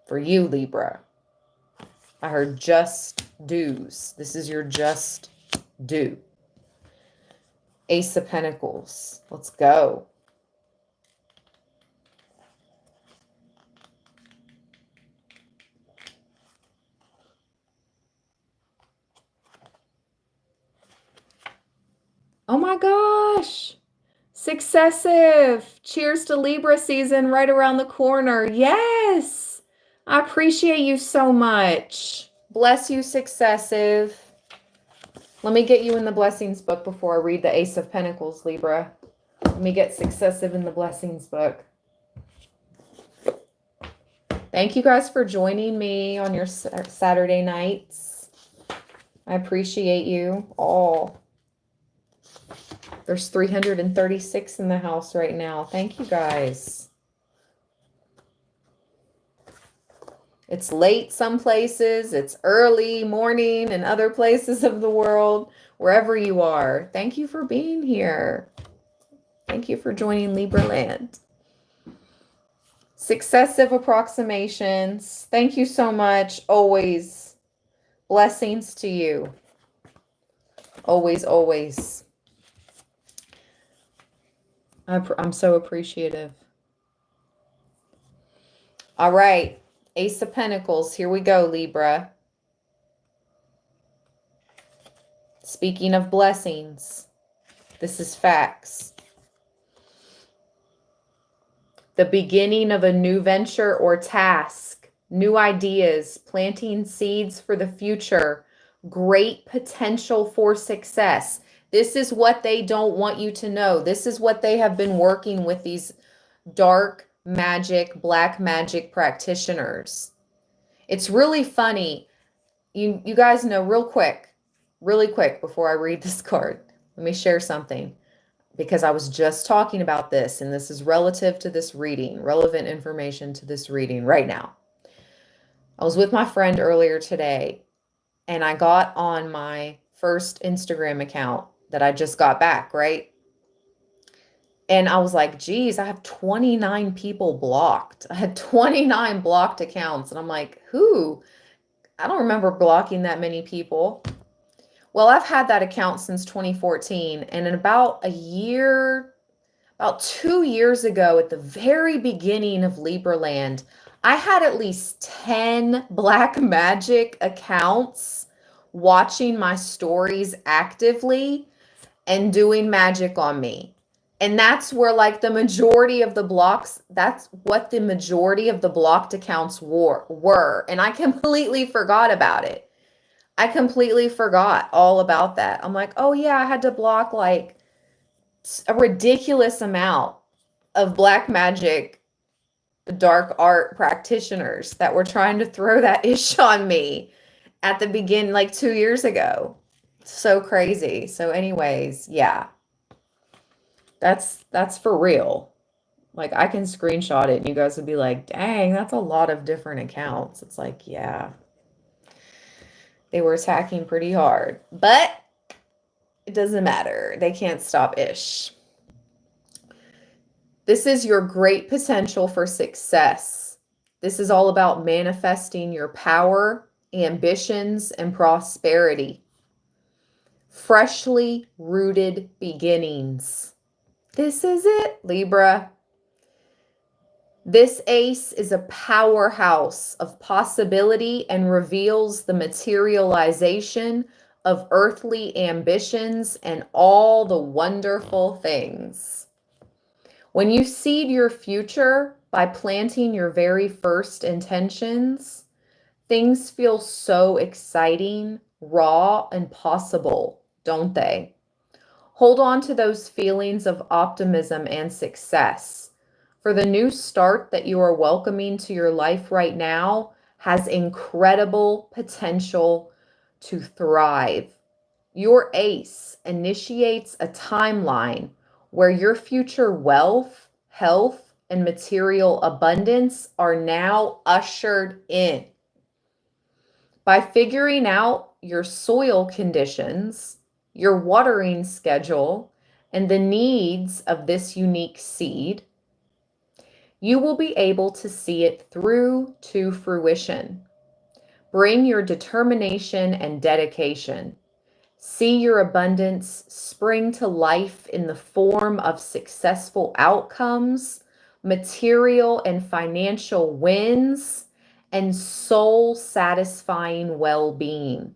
Speaker 1: For you, Libra. I heard just dues. This is your just due. Ace of Pentacles. Let's go. Oh my gosh. Successive. Cheers to Libra season right around the corner. Yes. I appreciate you so much. Bless you, Successive. Let me get you in the blessings book before I read the Ace of Pentacles, Libra. Let me get Successive in the blessings book. Thank you guys for joining me on your Saturday nights. I appreciate you all. There's 336 in the house right now. Thank you guys. It's late some places. It's early morning in other places of the world. Wherever you are. Thank you for being here. Thank you for joining Libra Land. Successive approximations. Thank you so much. Always. Blessings to you. Always, always. I'm so appreciative. All right. Ace of Pentacles. Here we go, Libra. Speaking of blessings, this is facts. The beginning of a new venture or task, new ideas, planting seeds for the future, great potential for success. This is what they don't want you to know. This is what they have been working with these dark magic, black magic practitioners. It's really funny. You guys know really quick before I read this card. Let me share something because I was just talking about this and this is relative to this reading, relevant information to this reading right now. I was with my friend earlier today and I got on my first Instagram account that I just got back, right? And I was like, geez, I have 29 people blocked. I had 29 blocked accounts. And I'm like, who? I don't remember blocking that many people. Well, I've had that account since 2014. And in about 2 years ago, at the very beginning of Libra Land, I had at least 10 black magic accounts watching my stories actively and doing magic on me. And that's where like the majority of the blocks, that's what the majority of the blocked accounts were. And I completely forgot about it. I completely forgot all about that. I'm like, oh yeah, I had to block like a ridiculous amount of black magic, dark art practitioners that were trying to throw that ish on me at the beginning, like 2 years ago. So crazy. So anyways, yeah. That's for real. Like I can screenshot it and you guys would be like, "Dang, that's a lot of different accounts." It's like, yeah. They were attacking pretty hard. But it doesn't matter. They can't stop Ish. This is your great potential for success. This is all about manifesting your power, ambitions, and prosperity. Freshly rooted beginnings. This is it, Libra. This ace is a powerhouse of possibility and reveals the materialization of earthly ambitions and all the wonderful things. When you seed your future by planting your very first intentions, things feel so exciting, raw, and possible, don't they? Hold on to those feelings of optimism and success. For the new start that you are welcoming to your life right now has incredible potential to thrive. Your ace initiates a timeline where your future wealth, health, and material abundance are now ushered in. By figuring out your soil conditions, your watering schedule, and the needs of this unique seed, you will be able to see it through to fruition. Bring your determination and dedication. See your abundance spring to life in the form of successful outcomes, material and financial wins, and soul satisfying well being.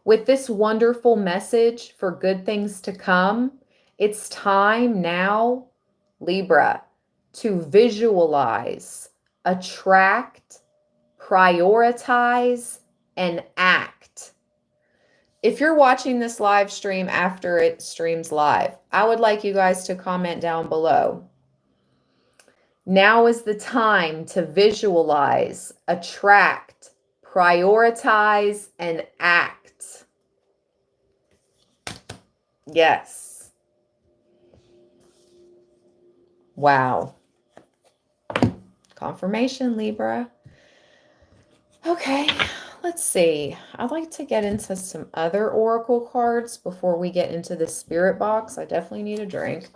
Speaker 1: With this wonderful message for good things to come, it's time now, Libra, to visualize, attract, prioritize, and act. If you're watching this live stream after it streams live, I would like you guys to comment down below. Now is the time to visualize, attract, prioritize, and act. Yes. Wow. Confirmation, Libra. Okay, let's see. I'd like to get into some other oracle cards before we get into the spirit box. I definitely need a drink.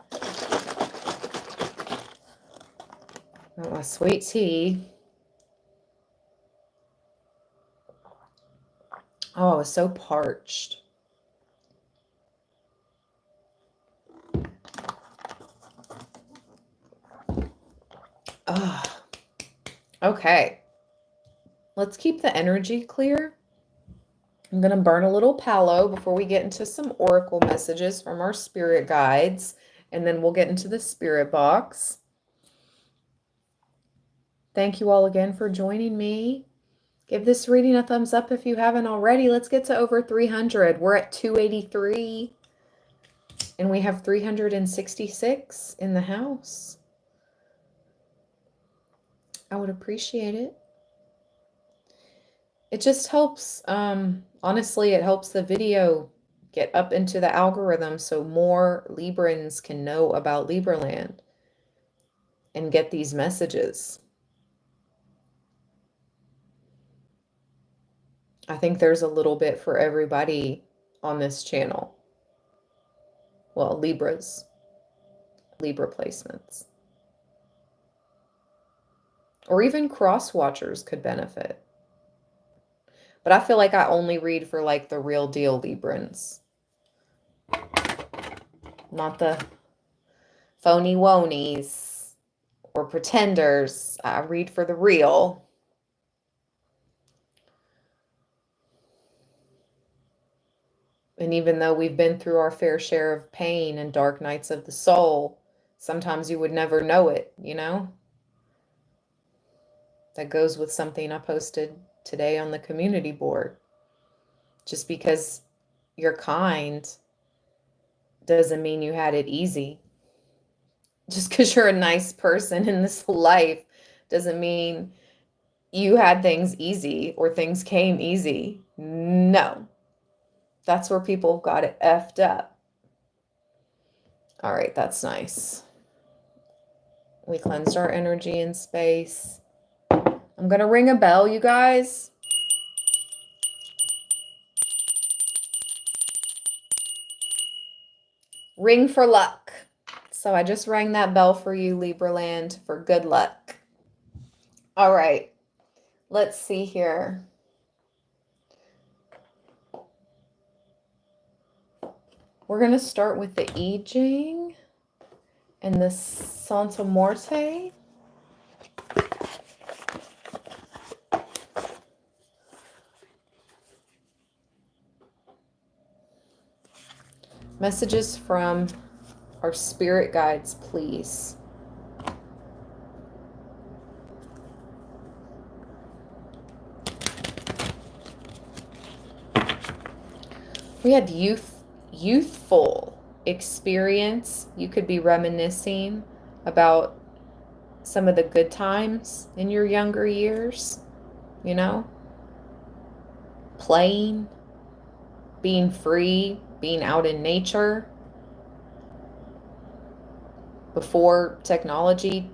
Speaker 1: Got my sweet tea. Oh, I was so parched. Oh, okay. Let's keep the energy clear. I'm going to burn a little palo before we get into some oracle messages from our spirit guides, and then we'll get into the spirit box. Thank you all again for joining me. Give this reading a thumbs up if you haven't already. Let's get to over 300. We're at 283, and we have 366 in the house. I would appreciate it. It just helps, honestly, it helps the video get up into the algorithm so more Librans can know about Libraland and get these messages. I think there's a little bit for everybody on this channel. Well, Libras, Libra placements. Or even cross watchers could benefit. But I feel like I only read for like the real deal Librans. Not the phony wonies or pretenders. I read for the real. And even though we've been through our fair share of pain and dark nights of the soul, sometimes you would never know it, you know? That goes with something I posted today on the community board. Just because you're kind doesn't mean you had it easy. Just because you're a nice person in this life doesn't mean you had things easy or things came easy. No. That's where people got it effed up. All right, that's nice. We cleansed our energy and space. I'm going to ring a bell, you guys. Ring for luck. So I just rang that bell for you, Libraland, for good luck. All right. Let's see here. We're going to start with the I Ching and the Santa Morte. Messages from our spirit guides, please. We had youthful experience. You could be reminiscing about some of the good times in your younger years, you know? Playing, being free, being out in nature before technology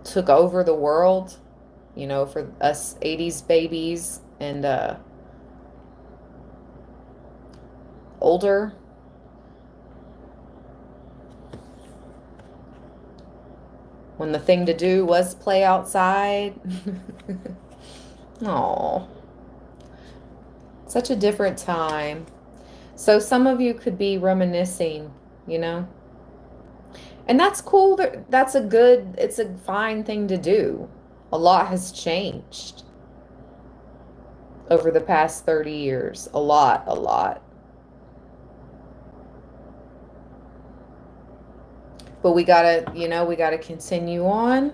Speaker 1: took over the world, you know, for us 80s babies and older. When the thing to do was play outside. Aw. Such a different time. So some of you could be reminiscing, you know? And that's cool. It's a fine thing to do. A lot has changed over the past 30 years. A lot. But we gotta continue on.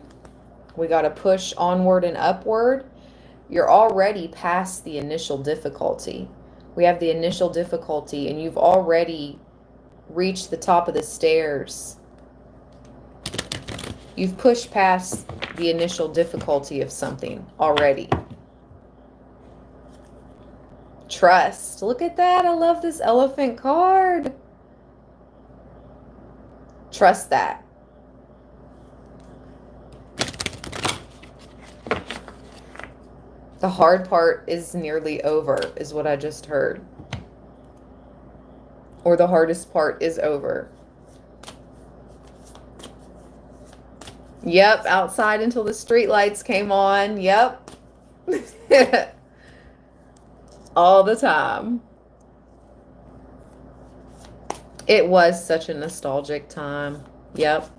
Speaker 1: We gotta push onward and upward. You're already past the initial difficulty. We have the initial difficulty, and you've already reached the top of the stairs. You've pushed past the initial difficulty of something already. Trust. Look at that. I love this elephant card. Trust that. The hard part is nearly over, is what I just heard. Or the hardest part is over. Yep, outside until the street lights came on. Yep. All the time. It was such a nostalgic time. Yep.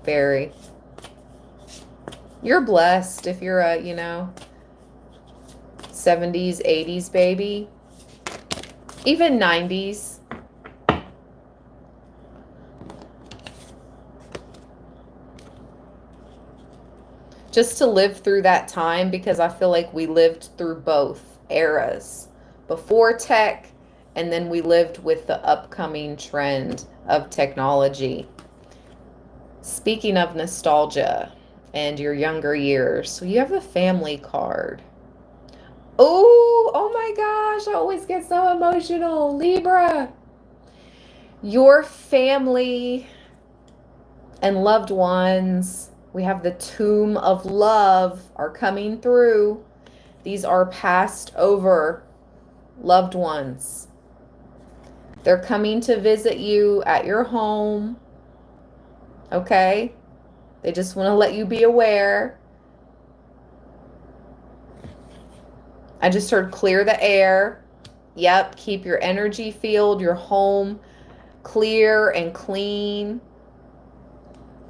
Speaker 1: Very. You're blessed if you're a, 70s, 80s baby. Even 90s. Just to live through that time, because I feel like we lived through both eras. Before tech, and then we lived with the upcoming trend of technology. Speaking of nostalgia and your younger years, so you have a family card. Oh my gosh, I always get so emotional. Libra. Your family and loved ones, we have the tomb of love are coming through. These are passed over loved ones. They're coming to visit you at your home. Okay? They just want to let you be aware. I just heard clear the air. Yep, keep your energy field, your home clear and clean.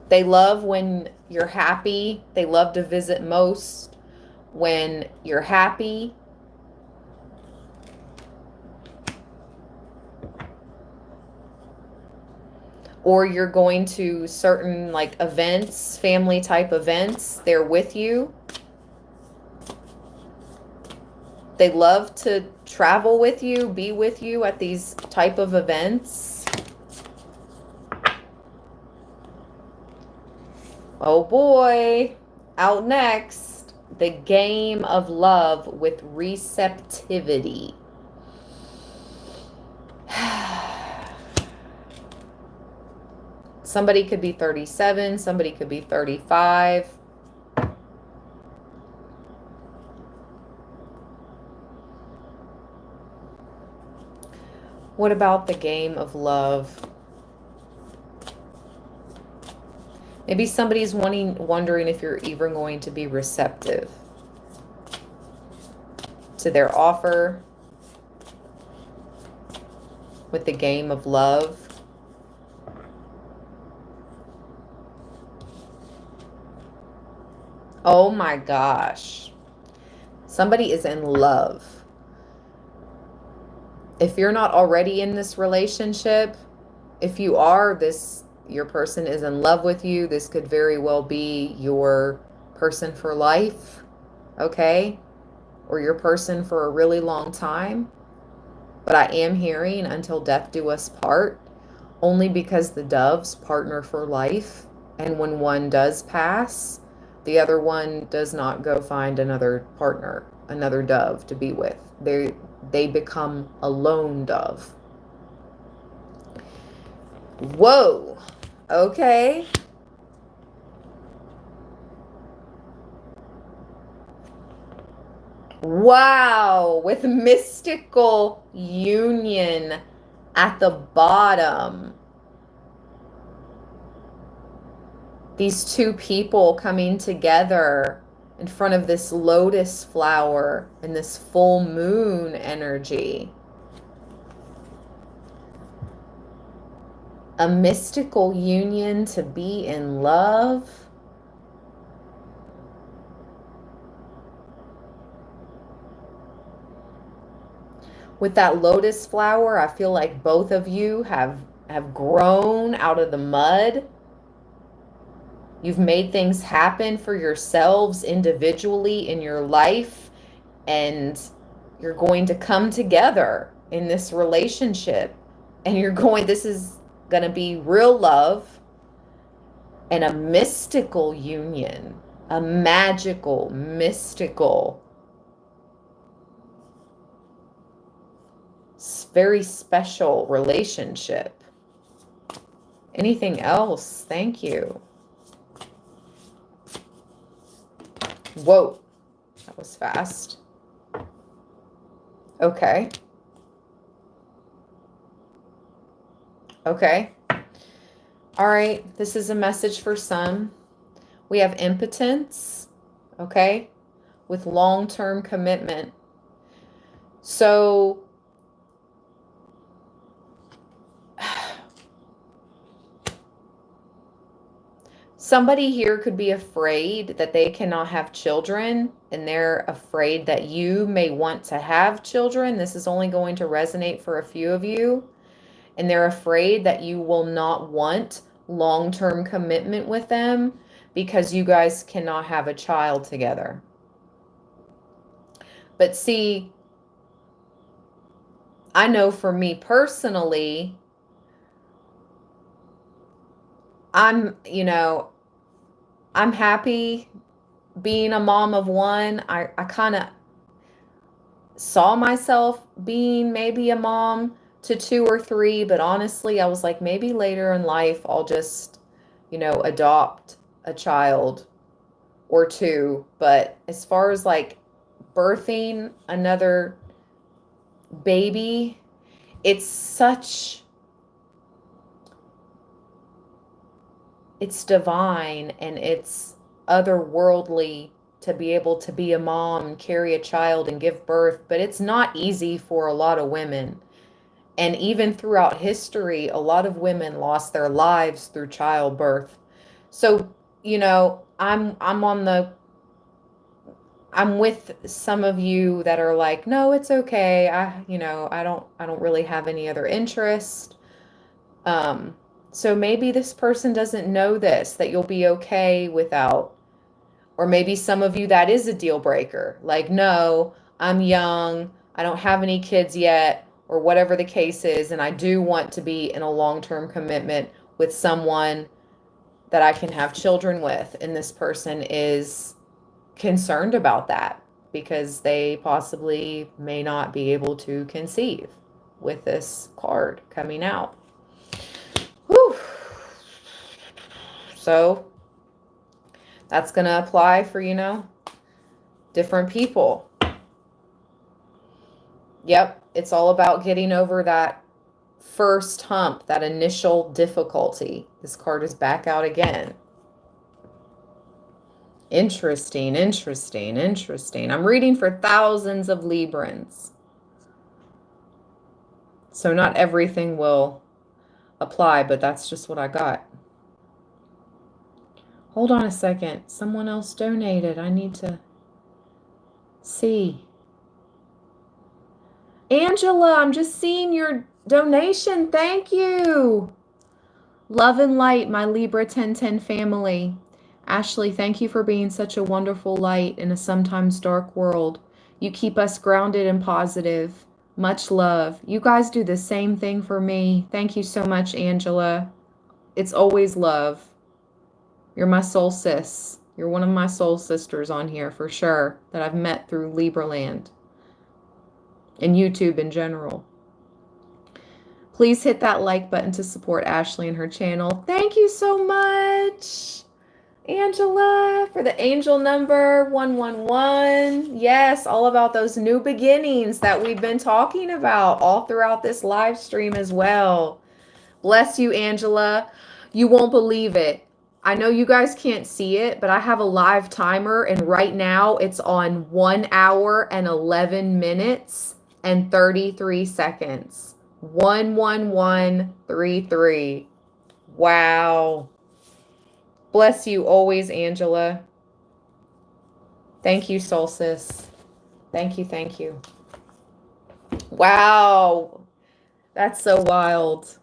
Speaker 1: They love when you're happy. They love to visit most when you're happy. Or you're going to certain events, family type events. They're with you. They love to travel with you, be with you at these type of events. Oh boy. Out next, the game of love with receptivity. Somebody could be 37, somebody could be 35. What about the game of love? Maybe somebody's wondering if you're even going to be receptive to their offer with the game of love. Oh my gosh. Somebody is in love. If you're not already in this relationship, if you are, your person is in love with you. This could very well be your person for life, okay? Or your person for a really long time. But I am hearing until death do us part, only because the doves partner for life. And when one does pass, the other one does not go find another partner, another dove to be with. They become a lone dove. Whoa. Okay. Wow. With mystical union at the bottom. These two people coming together in front of this lotus flower and this full moon energy. A mystical union to be in love. With that lotus flower, I feel like both of you have grown out of the mud. You've made things happen for yourselves individually in your life, and you're going to come together in this relationship, and this is going to be real love and a mystical union, a magical, mystical, very special relationship. Anything else? Thank you. Whoa, that was fast. Okay. Okay. All right. This is a message for some. We have impotence, okay, with long-term commitment. So somebody here could be afraid that they cannot have children, and they're afraid that you may want to have children. This is only going to resonate for a few of you. And they're afraid that you will not want long-term commitment with them because you guys cannot have a child together. But see, I know for me personally, I'm happy being a mom of one. I kind of saw myself being maybe a mom to 2 or 3, but honestly, I was like, maybe later in life, I'll just, adopt a child or 2. But as far as like birthing another baby, it's divine and it's otherworldly to be able to be a mom, carry a child, and give birth, but it's not easy for a lot of women. And even throughout history, a lot of women lost their lives through childbirth. So, I'm with some of you that are like, no, it's okay. I don't really have any other interest. So maybe this person doesn't know this, that you'll be okay without. Or maybe some of you, that is a deal breaker. Like, no, I'm young, I don't have any kids yet, or whatever the case is, and I do want to be in a long-term commitment with someone that I can have children with. And this person is concerned about that because they possibly may not be able to conceive with this card coming out. Whew. So that's going to apply for, you know, different people. Yep, it's all about getting over that first hump, that initial difficulty. This card is back out again. Interesting, interesting, interesting. I'm reading for thousands of Librans. So not everything will apply, but that's just what I got. Hold on a second. Someone else donated. I need to see. Angela, I'm just seeing your donation. Thank you. Love and light, my Libra 1010 family. Ashley, thank you for being such a wonderful light in a sometimes dark world. You keep us grounded and positive. Much love. You guys do the same thing for me. Thank you so much, Angela. It's always love. You're my soul sis. You're one of my soul sisters on here for sure that I've met through Libraland and YouTube in general. Please hit that like button to support Ashley and her channel. Thank you so much, Angela, for the angel number 111. Yes, all about those new beginnings that we've been talking about all throughout this live stream as well. Bless you, Angela. You won't believe it. I know you guys can't see it, but I have a live timer, and right now it's on 1 hour and 11 minutes and 33 seconds. 11133. Wow. Bless you always, Angela. Thank you, Solstice. Thank you, thank you. Wow. That's so wild.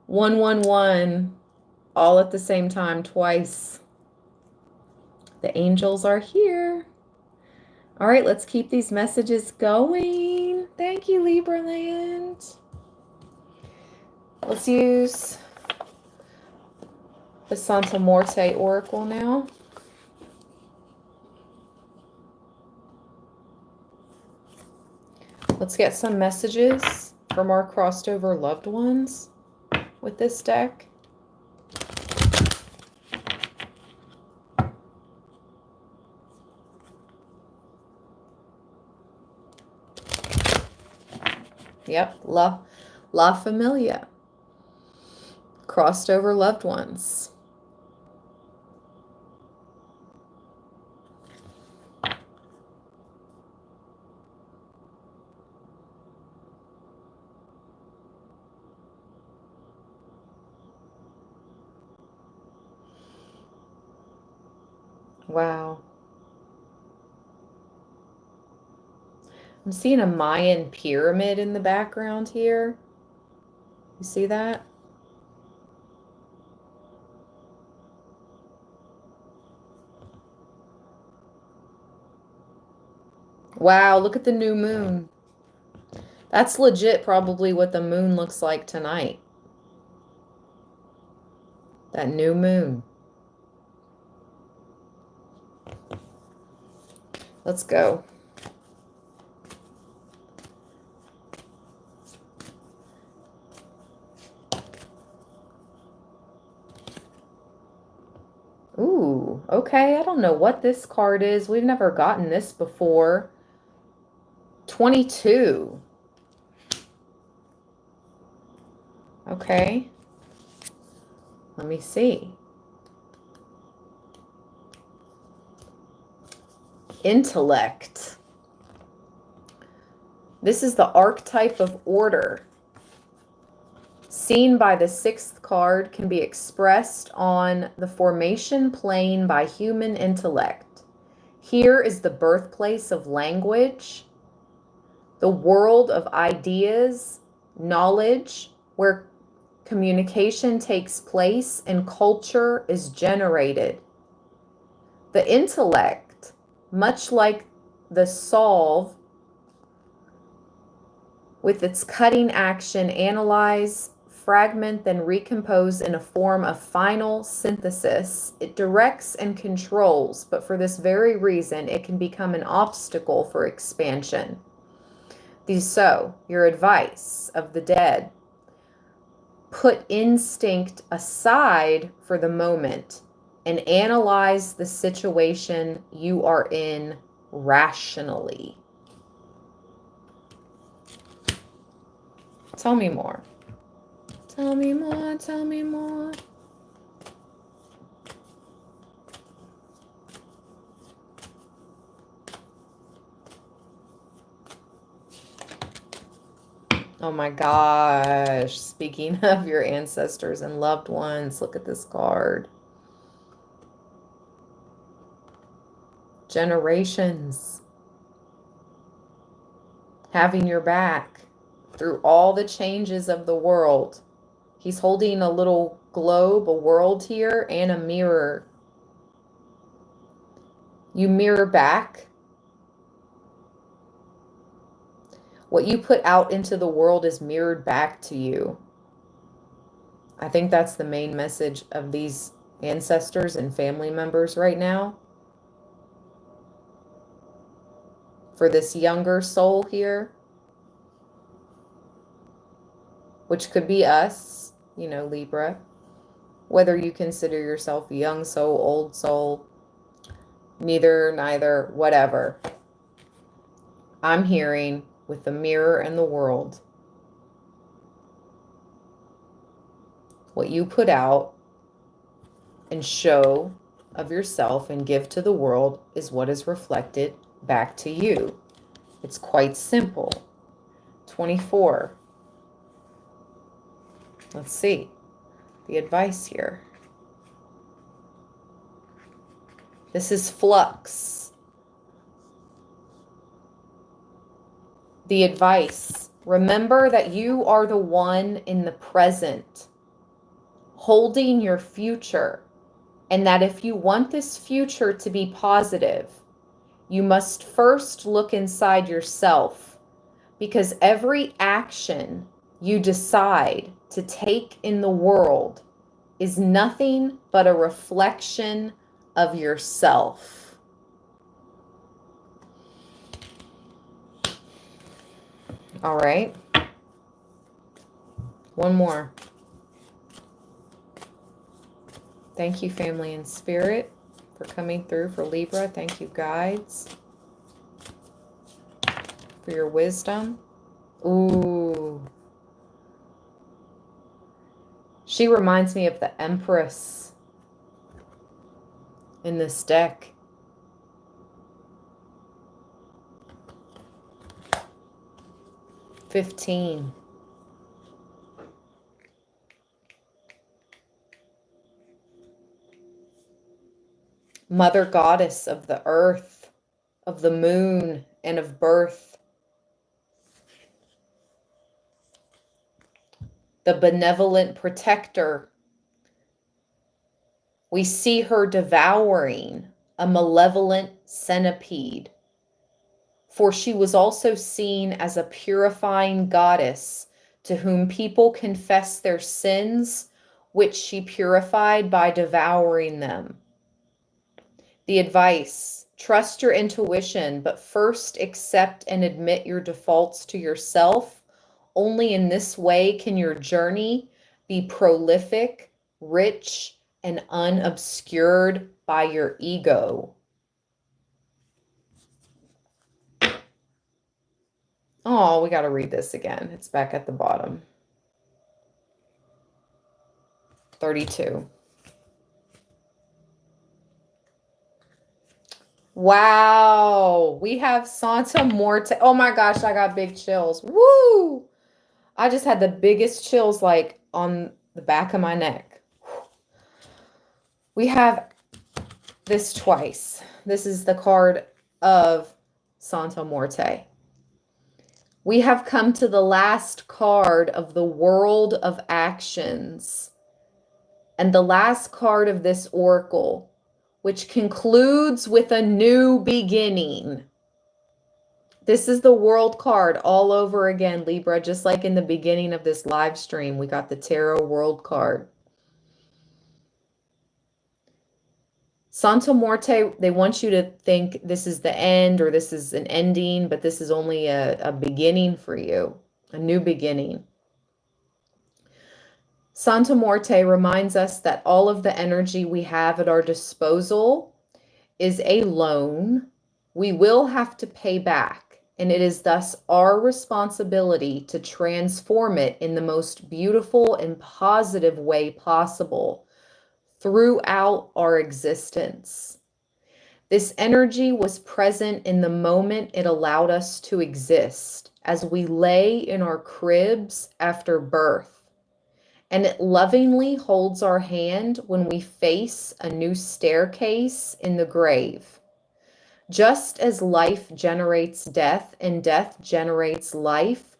Speaker 1: 111. All at the same time, twice. The angels are here. All right, let's keep these messages going. Thank you, Libraland. Let's use the Santa Morte Oracle now. Let's get some messages from our crossed over loved ones with this deck. Yep, La Familia. Crossed over loved ones. Wow. I'm seeing a Mayan pyramid in the background here. You see that? Wow, look at the new moon. That's legit probably what the moon looks like tonight. That new moon. Let's go. Ooh, okay. I don't know what this card is. We've never gotten this before. 22. Okay. Let me see. Intellect. This is the archetype of order. Seen by the sixth card, can be expressed on the formation plane by human intellect. Here is the birthplace of language, the world of ideas, knowledge, where communication takes place and culture is generated. The intellect, much like the solve, with its cutting action, analyze, fragment, then recompose in a form of final synthesis. It directs and controls, but for this very reason, it can become an obstacle for expansion. So, your advice of the dead: put instinct aside for the moment. and analyze the situation you are in rationally. Tell me more. Tell me more, tell me more. Oh my gosh. Speaking of your ancestors and loved ones, look at this card. Generations having your back through all the changes of the world. He's holding a little globe, a world here, and a mirror. You mirror back. What you put out into the world is mirrored back to you. I think that's the main message of these ancestors and family members right now. For this younger soul here, which could be us, you know, Libra, whether you consider yourself a young soul, old soul, neither, whatever. I'm hearing with the mirror and the world, what you put out and show of yourself and give to the world is what is reflected back to you. It's quite simple. 24. Let's see the advice here. This is flux. The advice. Remember that you are the one in the present holding your future, and that if you want this future to be positive, you must first look inside yourself, because every action you decide to take in the world is nothing but a reflection of yourself. All right. One more. Thank you, family and spirit, for coming through for Libra. Thank you, guides, for your wisdom. Ooh. She reminds me of the Empress in this deck. $15. Mother goddess of the earth, of the moon, and of birth. The benevolent protector. We see her devouring a malevolent centipede, for she was also seen as a purifying goddess to whom people confess their sins, which she purified by devouring them. The advice: trust your intuition, but first accept and admit your defaults to yourself. Only in this way can your journey be prolific, rich, and unobscured by your ego. Oh, we got to read this again. It's back at the bottom. 32. Wow. We have Santa Morte. Oh my gosh, I got big chills. Woo! I just had the biggest chills like on the back of my neck. We have this twice. This is the card of Santa Morte. We have come to the last card of the world of actions and the last card of this oracle, which concludes with a new beginning. This is the world card all over again, Libra, just like in the beginning of this live stream, we got the tarot world card. Santa Morte, they want you to think this is the end or this is an ending, but this is only a beginning for you, a new beginning. Santa Muerte reminds us that all of the energy we have at our disposal is a loan we will have to pay back, and it is thus our responsibility to transform it in the most beautiful and positive way possible throughout our existence. This energy was present in the moment it allowed us to exist as we lay in our cribs after birth, and it lovingly holds our hand when we face a new staircase in the grave. Just as life generates death and death generates life,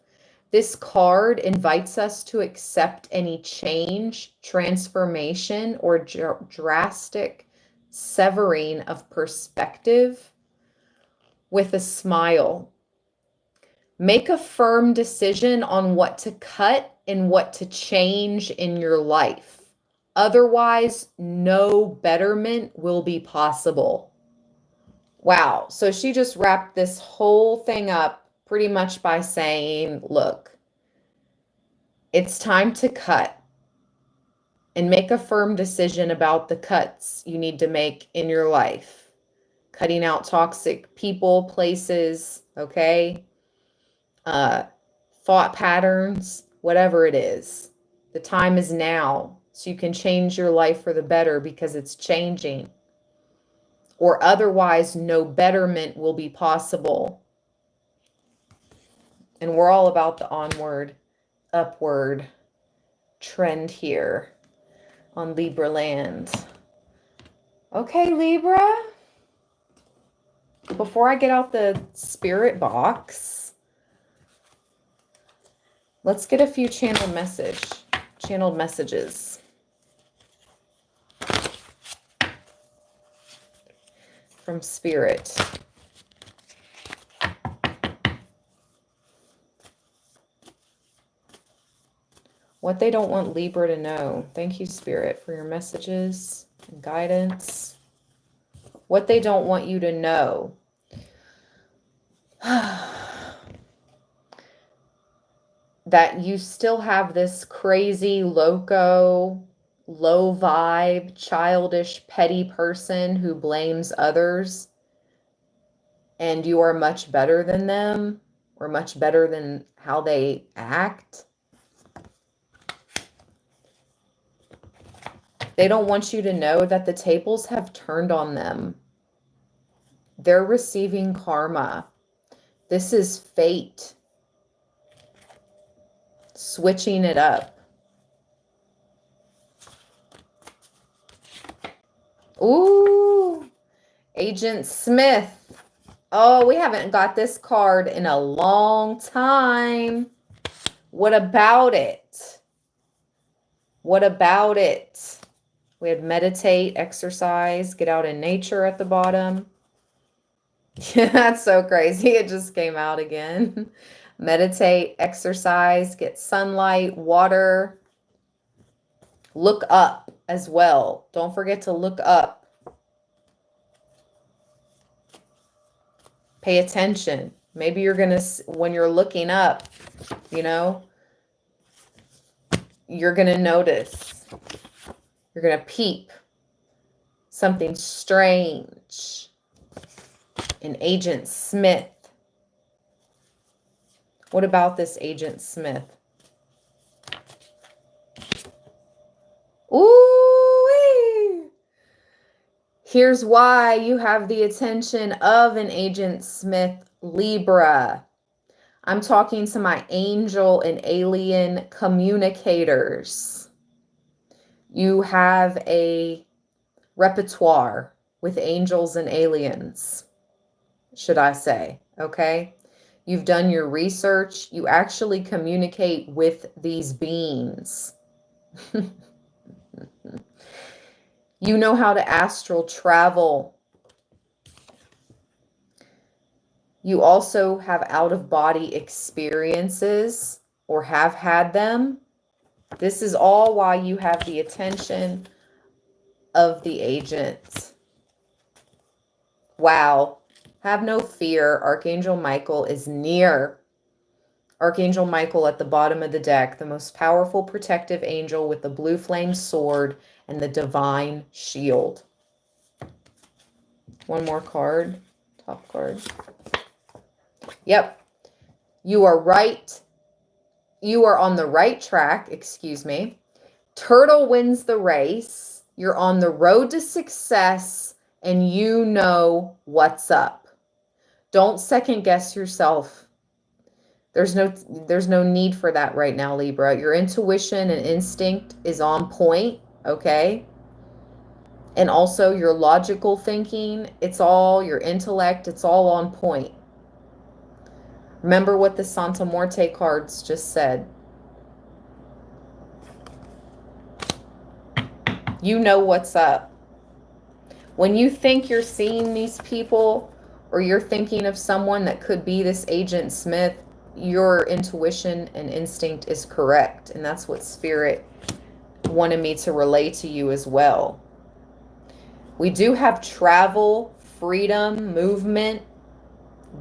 Speaker 1: this card invites us to accept any change, transformation, or drastic severing of perspective with a smile. Make a firm decision on what to cut and what to change in your life. Otherwise, no betterment will be possible. Wow. So she just wrapped this whole thing up pretty much by saying, look, it's time to cut and make a firm decision about the cuts you need to make in your life. Cutting out toxic people, places, okay? Thought patterns, whatever it is. The time is now, so you can change your life for the better because it's changing. Or otherwise, no betterment will be possible. And we're all about the onward, upward trend here on Libra land. Okay, Libra. Before I get out the spirit box, let's get a few channeled messages from Spirit. What they don't want Libra to know. Thank you, Spirit, for your messages and guidance. What they don't want you to know. That you still have this crazy, loco, low vibe, childish, petty person who blames others, and you are much better than them, or much better than how they act. They don't want you to know that the tables have turned on them. They're receiving karma. This is fate. Switching it up. Ooh, Agent Smith. Oh, we haven't got this card in a long time. What about it? What about it? We had meditate, exercise, get out in nature at the bottom. Yeah, that's so crazy. It just came out again. Meditate, exercise, get sunlight, water. Look up as well. Don't forget to look up. Pay attention. Maybe you're going to, when you're looking up, you know, you're going to notice. You're going to peep something strange in Agent Smith. What about this Agent Smith? Ooh! Here's why you have the attention of an Agent Smith, Libra. I'm talking to my angel and alien communicators. You have a repertoire with angels and aliens, should I say, okay? You've done your research. You actually communicate with these beings. You know how to astral travel. You also have out-of-body experiences or have had them. This is all why you have the attention of the agent. Wow. Have no fear. Archangel Michael is near. Archangel Michael at the bottom of the deck, the most powerful protective angel with the blue flame sword and the divine shield. One more card, top card. Yep, you are right. You are on the right track, excuse me. Turtle wins the race. You're on the road to success and you know what's up. Don't second guess yourself. There's no need for that right now, Libra. Your intuition and instinct is on point, okay? And also your logical thinking, it's all your intellect, it's all on point. Remember what the Santa Muerte cards just said. You know what's up. When you think you're seeing these people or you're thinking of someone that could be this Agent Smith, your intuition and instinct is correct. And that's what Spirit wanted me to relay to you as well. We do have travel, freedom, movement,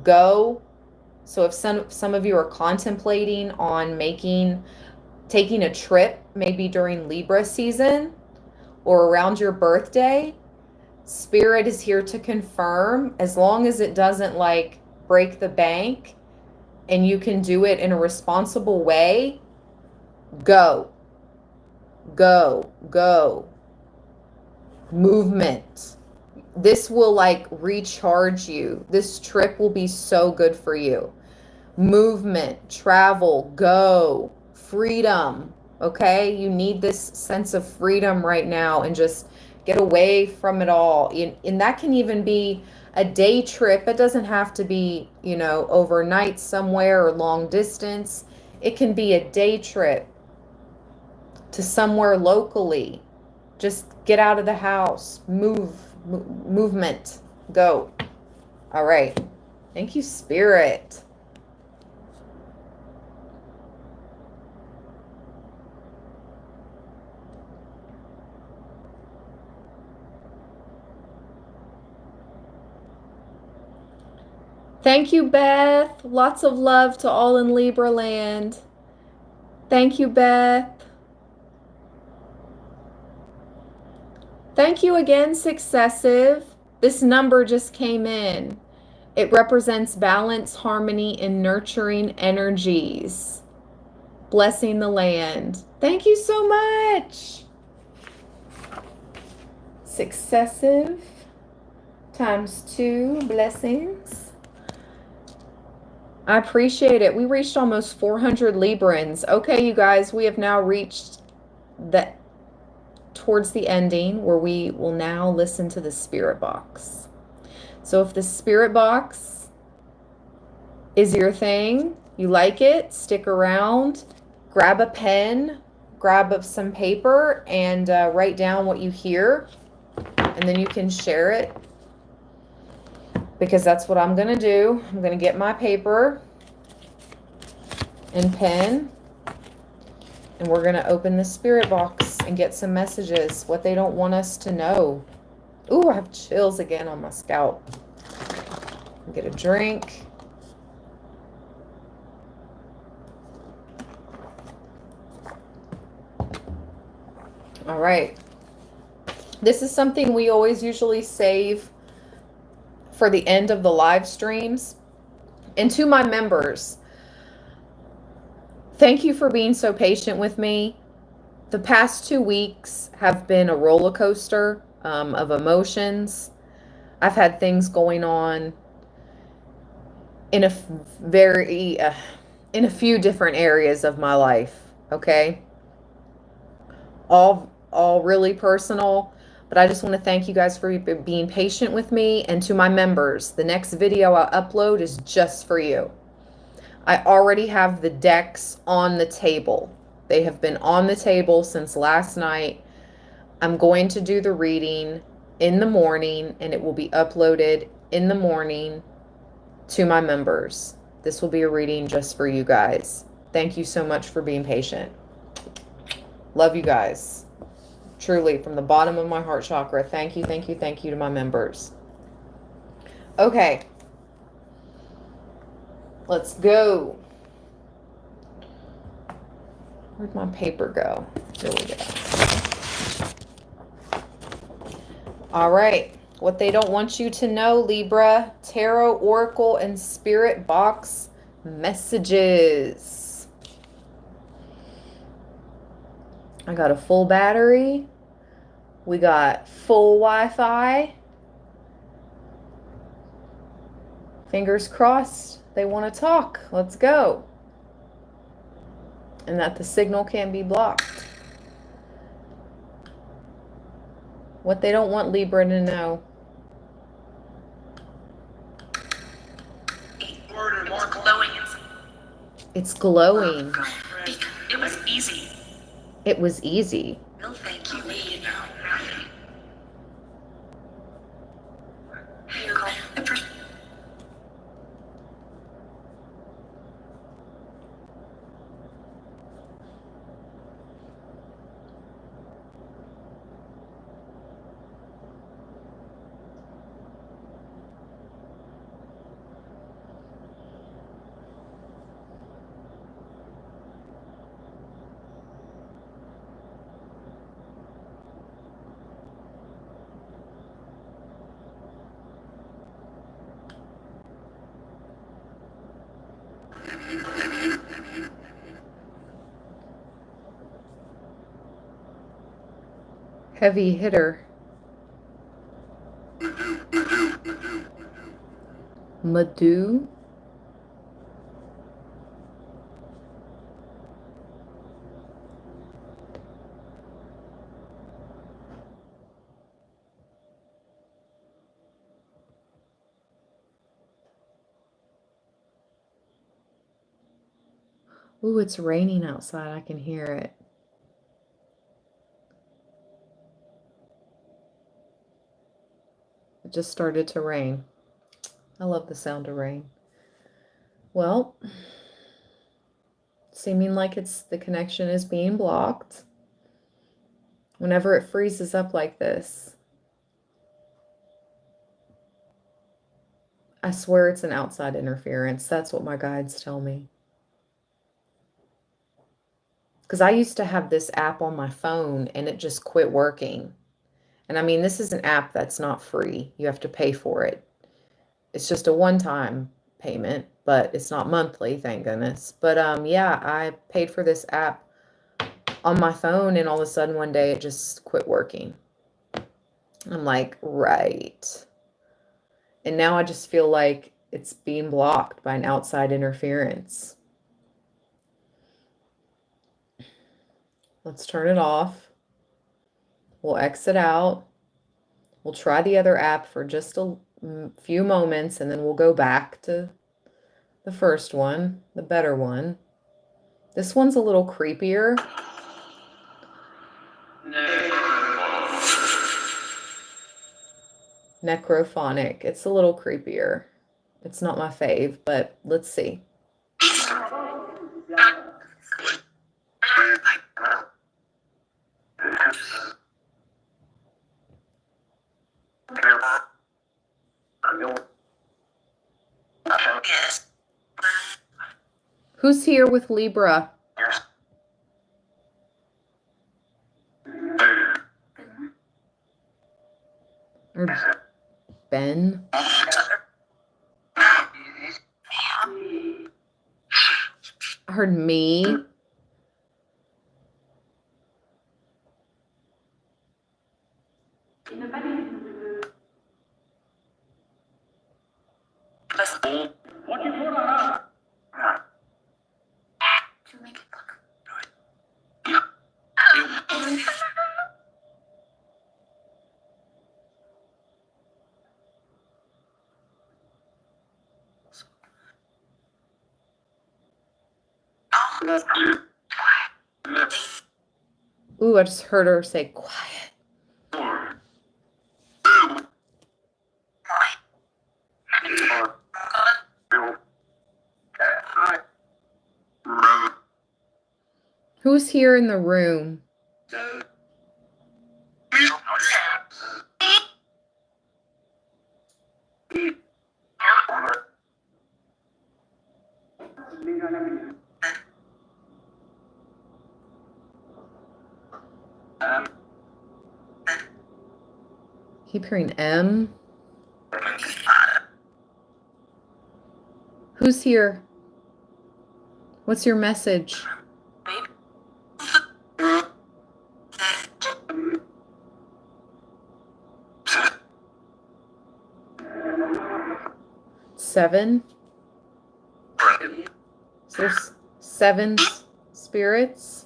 Speaker 1: go. So if some of you are contemplating on taking a trip, maybe during Libra season or around your birthday, Spirit is here to confirm, as long as it doesn't like break the bank and you can do it in a responsible way, go, go, go. Movement. This will like recharge you. This trip will be so good for you. Movement, travel, go, freedom. Okay, you need this sense of freedom right now and just get away from it all. And that can even be a day trip. It doesn't have to be, overnight somewhere or long distance. It can be a day trip to somewhere locally. Just get out of the house, movement, go. All right. Thank you, Spirit. Thank you, Beth. Lots of love to all in Libra land. Thank you, Beth. Thank you again, Successive. This number just came in. It represents balance, harmony, and nurturing energies. Blessing the land. Thank you so much. Successive times 2 blessings. I appreciate it. We reached almost 400 Librans. Okay, you guys, we have now reached towards the ending where we will now listen to the spirit box. So if the spirit box is your thing, you like it, stick around, grab a pen, grab up some paper, and write down what you hear, and then you can share it, because that's what I'm going to do. I'm going to get my paper and pen, and we're going to open the spirit box and get some messages, what they don't want us to know. Ooh, I have chills again on my scalp. Get a drink. All right. This is something we always usually save for the end of the live streams. And to my members, thank you for being so patient with me. The past 2 weeks have been a roller coaster of emotions. I've had things going on in a few different areas of my life, okay? All really personal, but I just want to thank you guys for being patient with me. And to my members, the next video I'll upload is just for you. I already have the decks on the table. They have been on the table since last night. I'm going to do the reading in the morning, and it will be uploaded in the morning to my members. This will be a reading just for you guys. Thank you so much for being patient. Love you guys. Truly, from the bottom of my heart chakra, thank you, thank you, thank you to my members. Okay. Let's go. Where'd my paper go? Here we go. All right. What they don't want you to know, Libra, Tarot, Oracle, and Spirit Box messages. I got a full battery. We got full Wi-Fi. Fingers crossed they want to talk. Let's go. And that the signal can be blocked. What they don't want Libra to know.
Speaker 2: More glowing.
Speaker 1: It's glowing.
Speaker 2: It was easy.
Speaker 1: It was easy.
Speaker 2: No, thank you.
Speaker 1: Heavy hitter. Madhu. Ooh, it's raining outside. I can hear it. It just started to rain. I love the sound of rain. Well, seeming like the connection is being blocked. Whenever it freezes up like this, I swear it's an outside interference. That's what my guides tell me. Because I used to have this app on my phone and it just quit working. And I mean, this is an app that's not free. You have to pay for it. It's just a one-time payment, but it's not monthly, thank goodness. But yeah, I paid for this app on my phone and all of a sudden one day it just quit working. I'm like, right. And now I just feel like it's being blocked by an outside interference. Let's turn it off. We'll exit out. We'll try the other app for just a few moments and then we'll go back to the first one, the better one. This one's a little creepier. Necrophonic. It's a little creepier. It's not my fave, but let's see. Who's here with Libra? Or Ben? I heard me. Ooh, I just heard her say quiet. Who's here in the room? Keep hearing M. Who's here? What's your message? 7. So there's 7 spirits.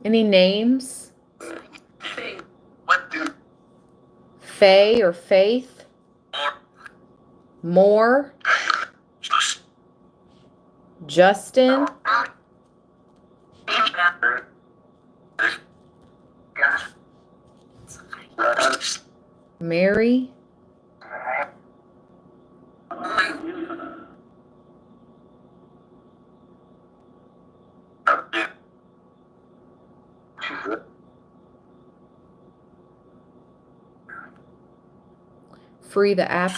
Speaker 1: Any names? Faye or Faith? More? Justin? Mary? Free the app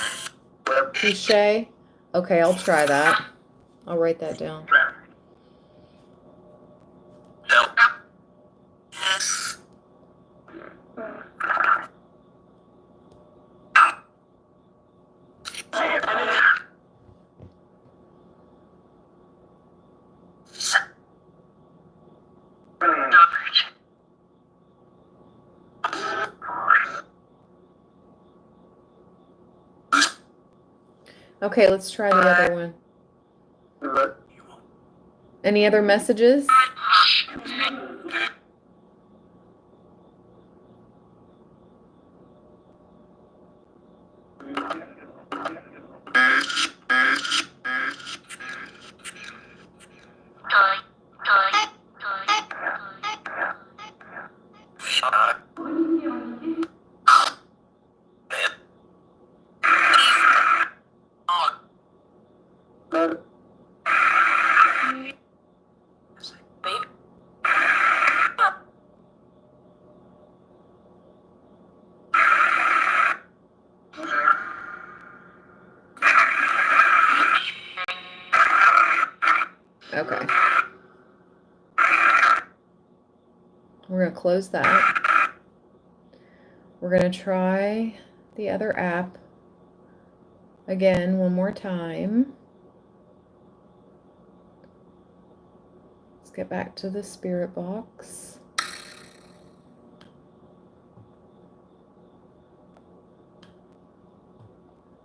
Speaker 1: cliche. Okay, I'll try that. I'll write that down. Okay, let's try the other one. Any other messages? Okay. We're going to close that. We're going to try the other app again one more time. Let's get back to the spirit box.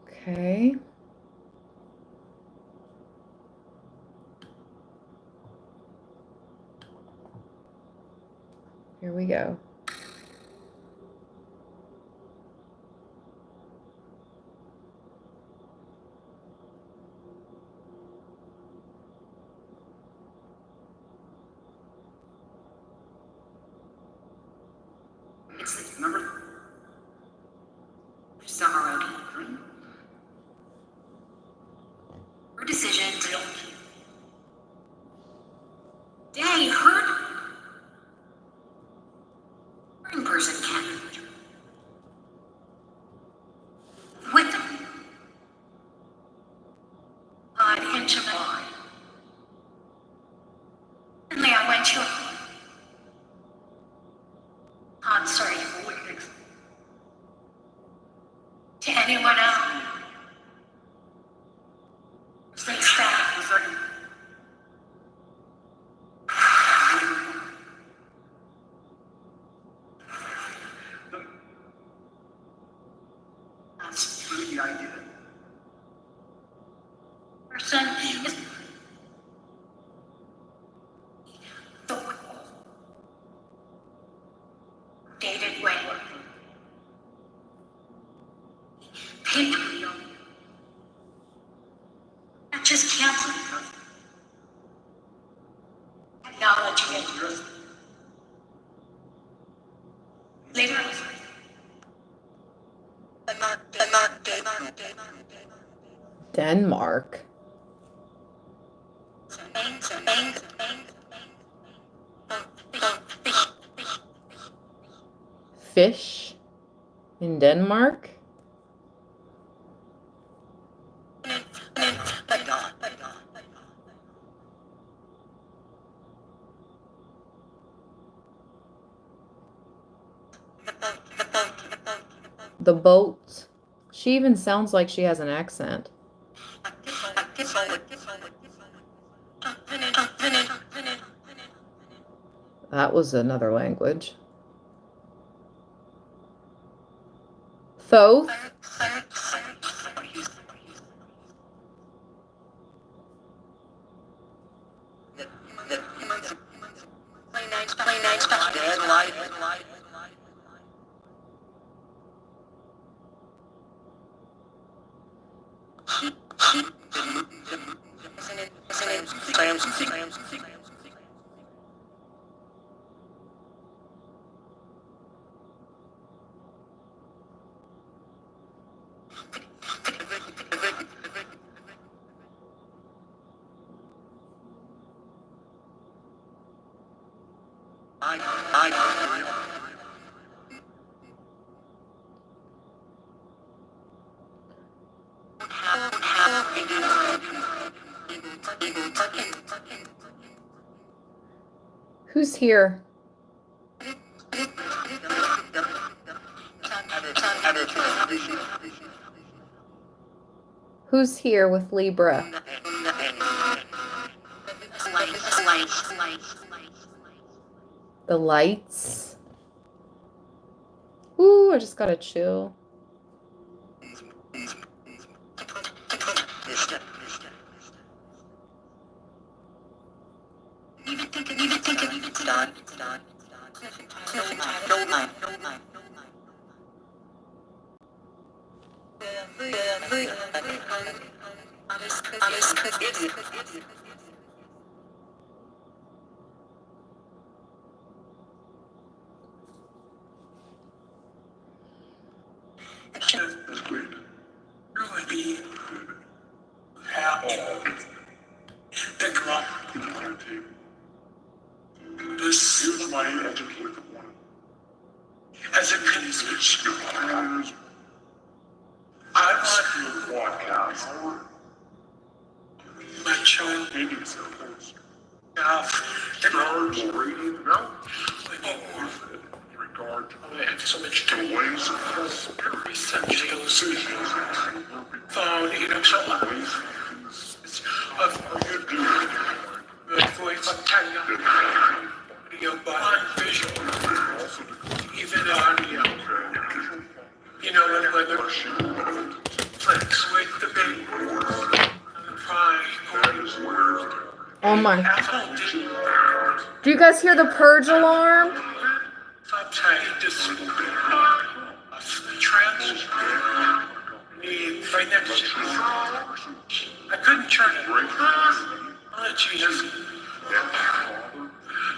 Speaker 1: Okay. Here we go.
Speaker 2: Remember? Summer road. Her decision to. Dang, hurt. In person can. With them. An inch of line. And I went to. I'm sorry for witness. To anyone else. Stay static. A second. That's really the idea. Person is the David Way. People just cancel. Acknowledging it. Libras.
Speaker 1: Denmark. Fish in Denmark? The boat. She even sounds like she has an accent. That was another language. Thoth? Who's here? Who's here with Libra? The lights. Ooh, I just got a chill.
Speaker 3: This is my educated one. As a conspiracy, I want to broadcast my child babies have large rating no in regard to so much to ways of researching decisions found in a child of your doing the voice of Tanya. Video, but visual, even audio. You know, when the flicks with the baby and the pride.
Speaker 1: Oh my. Do you guys hear the purge alarm?
Speaker 3: Sometimes just trans right next to me. I couldn't turn it. Oh, Jesus.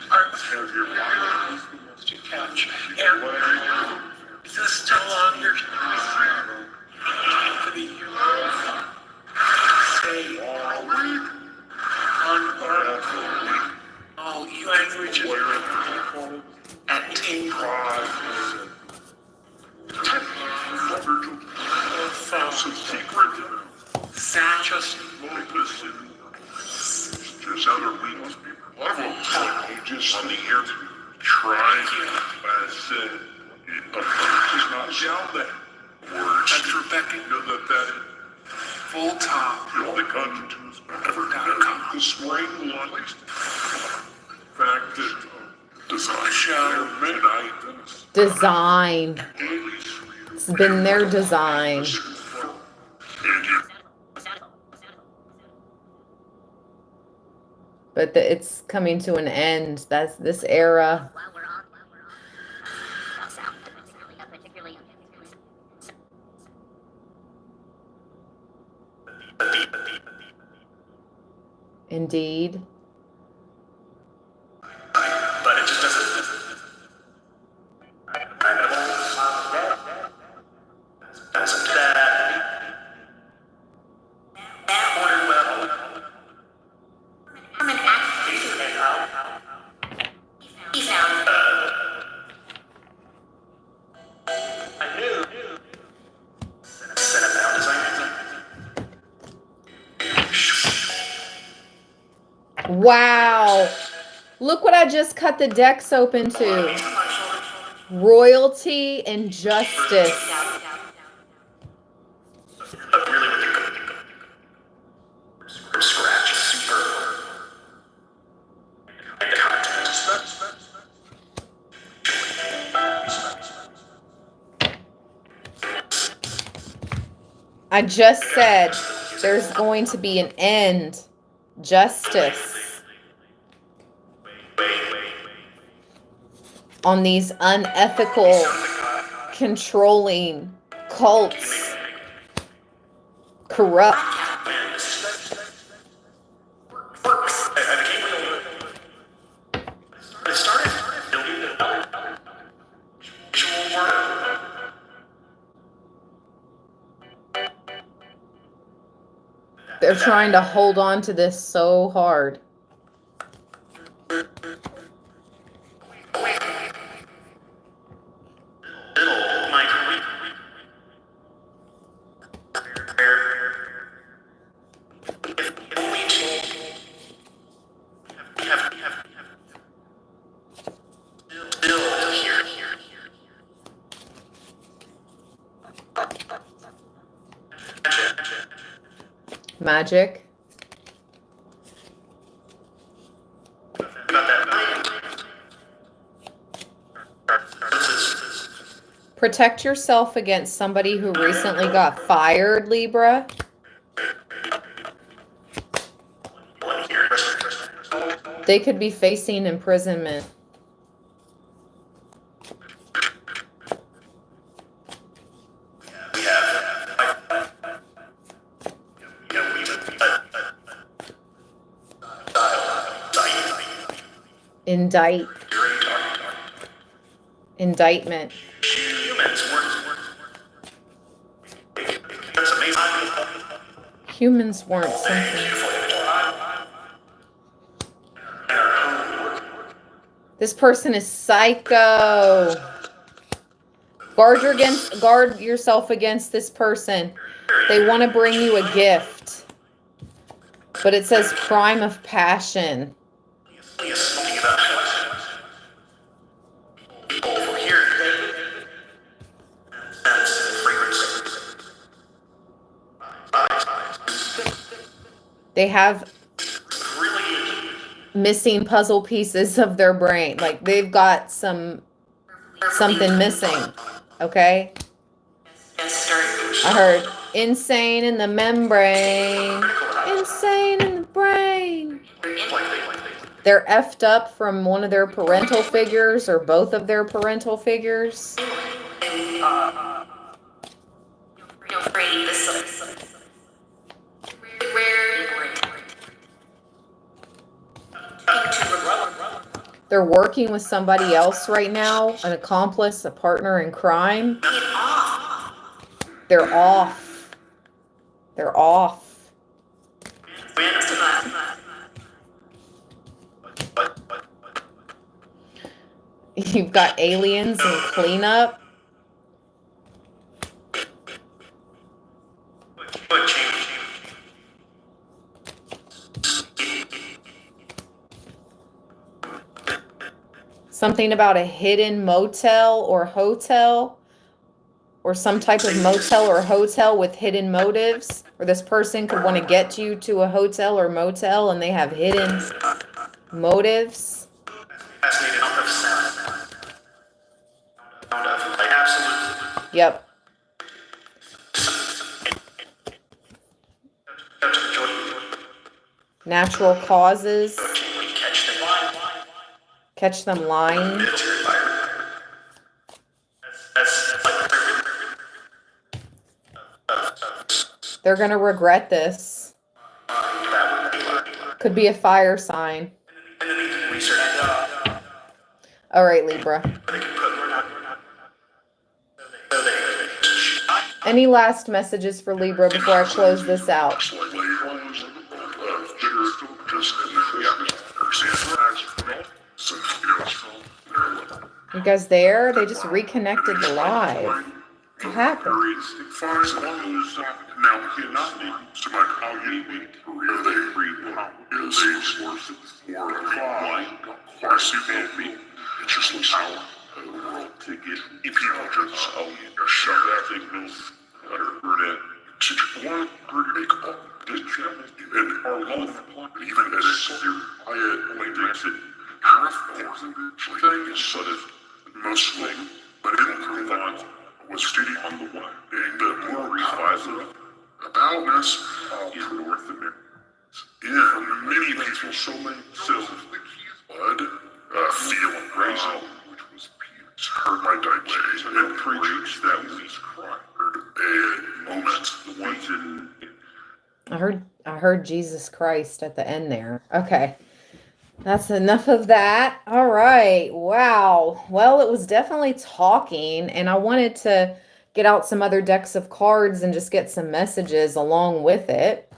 Speaker 3: Have your to catch. And is this still on your for the year? Say on all languages at team secret just there's other weeks. A lot of them just on the air trying. I said, just not shout that. That's Rebecca. You know that full top. You know, the country to us. Never got the spring one. The fact that design shower midnight.
Speaker 1: Design. It's been their design. But it's coming to an end. That's this era. Indeed.
Speaker 3: But it just doesn't.
Speaker 1: Wow. Look what I just cut the decks open to. Royalty and justice. I just said there's going to be an end. Justice. On these unethical, controlling cults. Corrupt. They're trying to hold on to this so hard. Magic. Protect yourself against somebody who recently got fired, Libra. They could be facing imprisonment. Indictment. Humans weren't something. This person is psycho. Guard yourself against this person. They want to bring you a gift. But it says crime of passion. They have missing puzzle pieces of their brain. Like they've got something missing. Okay? I heard insane in the membrane. Insane in the brain. They're effed up from one of their parental figures or both of their parental figures. They're working with somebody else right now, an accomplice, a partner in crime. They're off. They're off. You've got aliens and cleanup. Something about a hidden motel or hotel, or some type of motel or hotel with hidden motives, or this person could want to get you to a hotel or motel and they have hidden motives. Yep. Natural causes. Catch them lying. They're going to regret this. Could be a fire sign. All right, Libra. Any last messages for Libra before I close this out? You guys there? They just reconnected live. happened?
Speaker 3: Periods, 5 of those. Now, cannot be to my cognitive is worse than 4 o'clock. I see the it just looks out of the world to get people just shut that signals under it. To one make up and our love, even as it's severe, I only makes it half more thing is sort of mostly, but it didn't thought was studying on the one being the more revised about us in North America. In many people, so many cells, blood, feeling raising, which was heard my digest and preached that we cried a moment, the ones in.
Speaker 1: I heard Jesus Christ at the end there. Okay. That's enough of that. All right. Wow. Well, it was definitely talking, and I wanted to get out some other decks of cards and just get some messages along with it.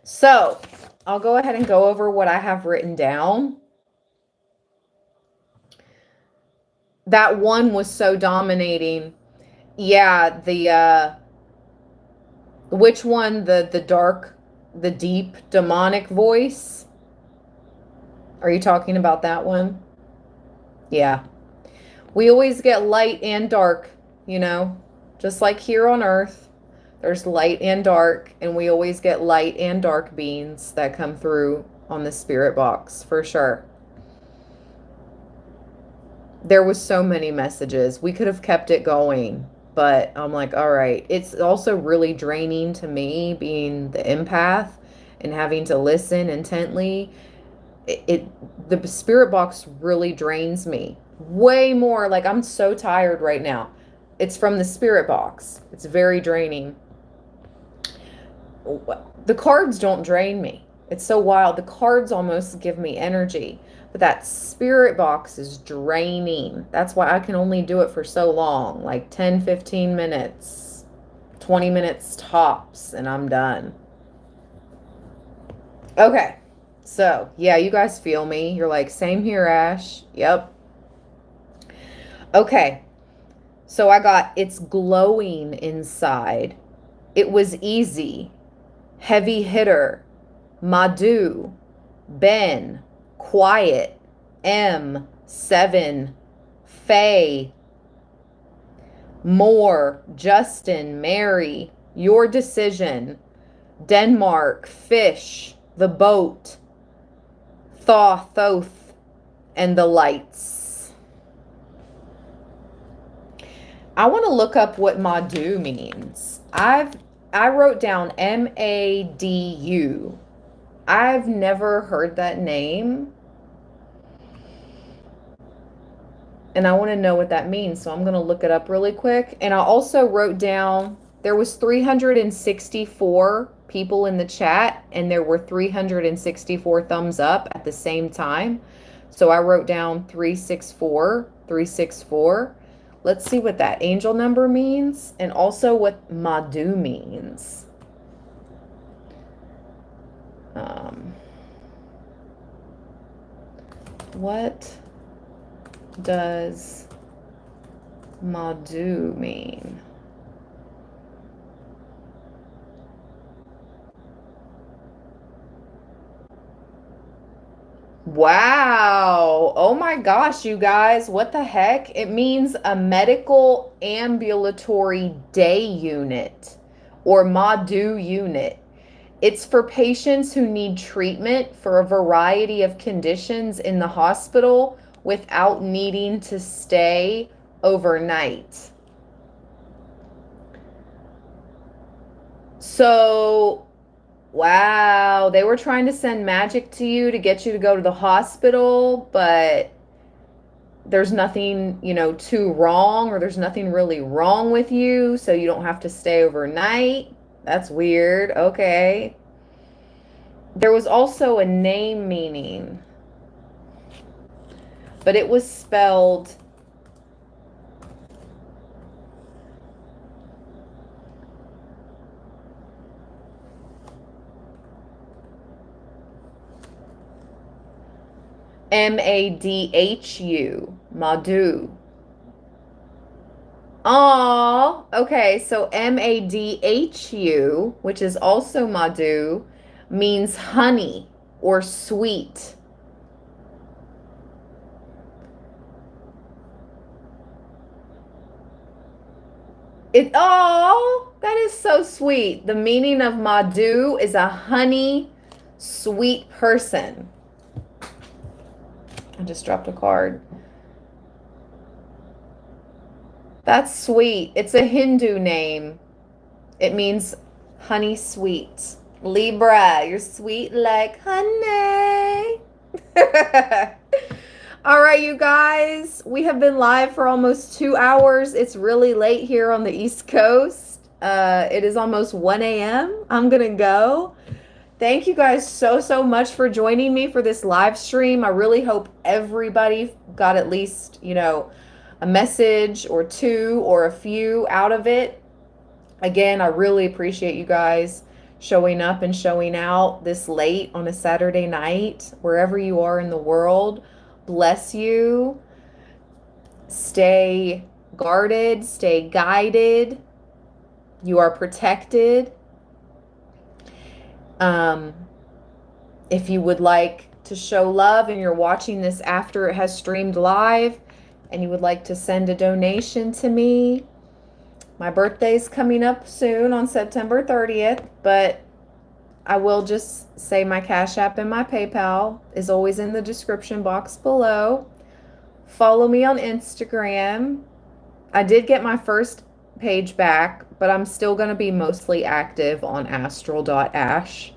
Speaker 1: So I'll go ahead and go over what I have written down. That one was so dominating. Yeah, which one? The dark, the deep demonic voice? Are you talking about that one? Yeah. We always get light and dark, you know, just like here on Earth, there's light and dark, and we always get light and dark beings that come through on the spirit box, for sure. There was so many messages. We could have kept it going, but I'm like, all right. It's also really draining to me being the empath and having to listen intently. The spirit box really drains me way more. Like, I'm so tired right now. It's from the spirit box. It's very draining. The cards don't drain me. It's so wild. The cards almost give me energy, but that spirit box is draining. That's why I can only do it for so long, like 10, 15 minutes, 20 minutes tops, and I'm done. Okay. So, yeah, you guys feel me. You're like, same here, Ash. Yep. Okay. So I got, it's glowing inside. It was easy. Heavy hitter. Madhu. Ben. Quiet. M. 7. Faye. More. Justin. Mary. Your decision. Denmark. Fish. The boat. Thoth, and the lights. I want to look up what Madhu means. I wrote down Madu. I've never heard that name, and I want to know what that means, so I'm going to look it up really quick. And I also wrote down there was 364 people in the chat, and there were 364 thumbs up at the same time. So I wrote down 364, 364. Let's see what that angel number means, and also what Madhu means. What does Madhu mean? Wow. Oh my gosh, you guys. What the heck? It means a medical ambulatory day unit or MADU unit. It's for patients who need treatment for a variety of conditions in the hospital without needing to stay overnight. So, wow, they were trying to send magic to you to get you to go to the hospital, but there's nothing, too wrong, or there's nothing really wrong with you, so you don't have to stay overnight. That's weird. Okay. There was also a name meaning, but it was spelled Madhu, Madhu. Oh, okay. So Madhu, which is also Madhu, means honey or sweet. That is so sweet. The meaning of Madhu is a honey, sweet person. I just dropped a card. That's sweet. It's a Hindu name. It means honey sweet. Libra, you're sweet like honey. All right, you guys, we have been live for almost 2 hours. It's really late here on the East Coast. It is almost 1 a.m. I'm gonna go. Thank you guys so much for joining me for this live stream. I really hope everybody got at least, a message or two or a few out of it. Again, I really appreciate you guys showing up and showing out this late on a Saturday night, wherever you are in the world. Bless you. Stay guarded, stay guided. You are protected. If you would like to show love and you're watching this after it has streamed live and you would like to send a donation to me, my birthday's coming up soon on September 30th, but I will just say my Cash App and my PayPal is always in the description box below. Follow me on Instagram. I did get my first page back, but I'm still going to be mostly active on astral.ash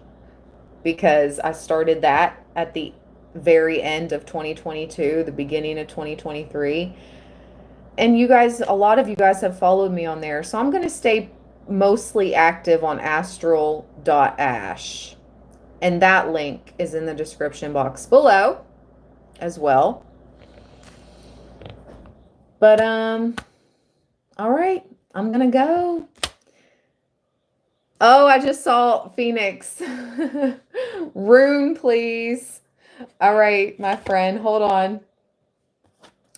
Speaker 1: because I started that at the very end of 2022, the beginning of 2023. And you guys, a lot of you guys have followed me on there. So I'm going to stay mostly active on astral.ash. And that link is in the description box below as well. But, all right, I'm going to go. Oh, I just saw Phoenix. Rune, please. All right, my friend, hold on.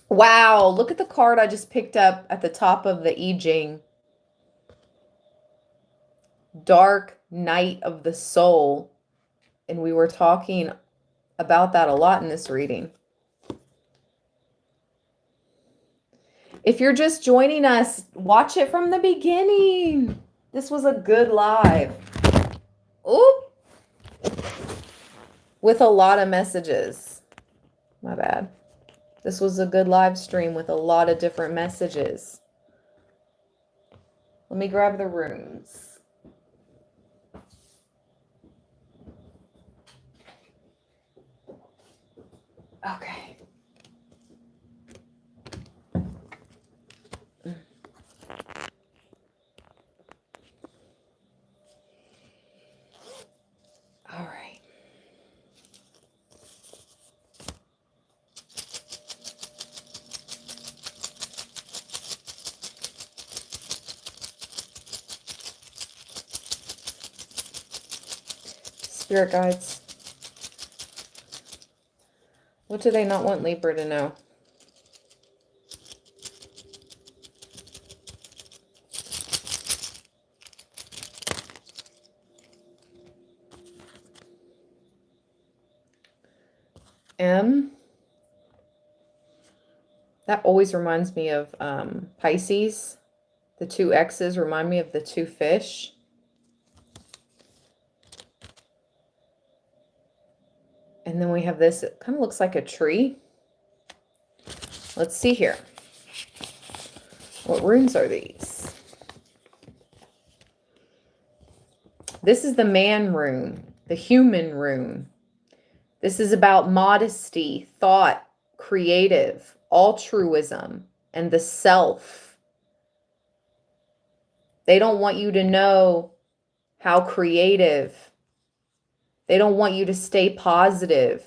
Speaker 1: Wow, look at the card I just picked up at the top of the I Ching. Dark Night of the Soul. And we were talking about that a lot in this reading. If you're just joining us, watch it from the beginning. This was a good live. Oop. With a lot of messages. My bad. This was a good live stream with a lot of different messages. Let me grab the runes. Okay. All right. Spirit guides. What do they not want Libra to know? That always reminds me of Pisces. The two X's remind me of the two fish. And then we have this, it kind of looks like a tree. Let's see here. What runes are these? This is the man rune, the human rune. This is about modesty, thought, creative, altruism, and the self. They don't want you to know how creative. They don't want you to stay positive.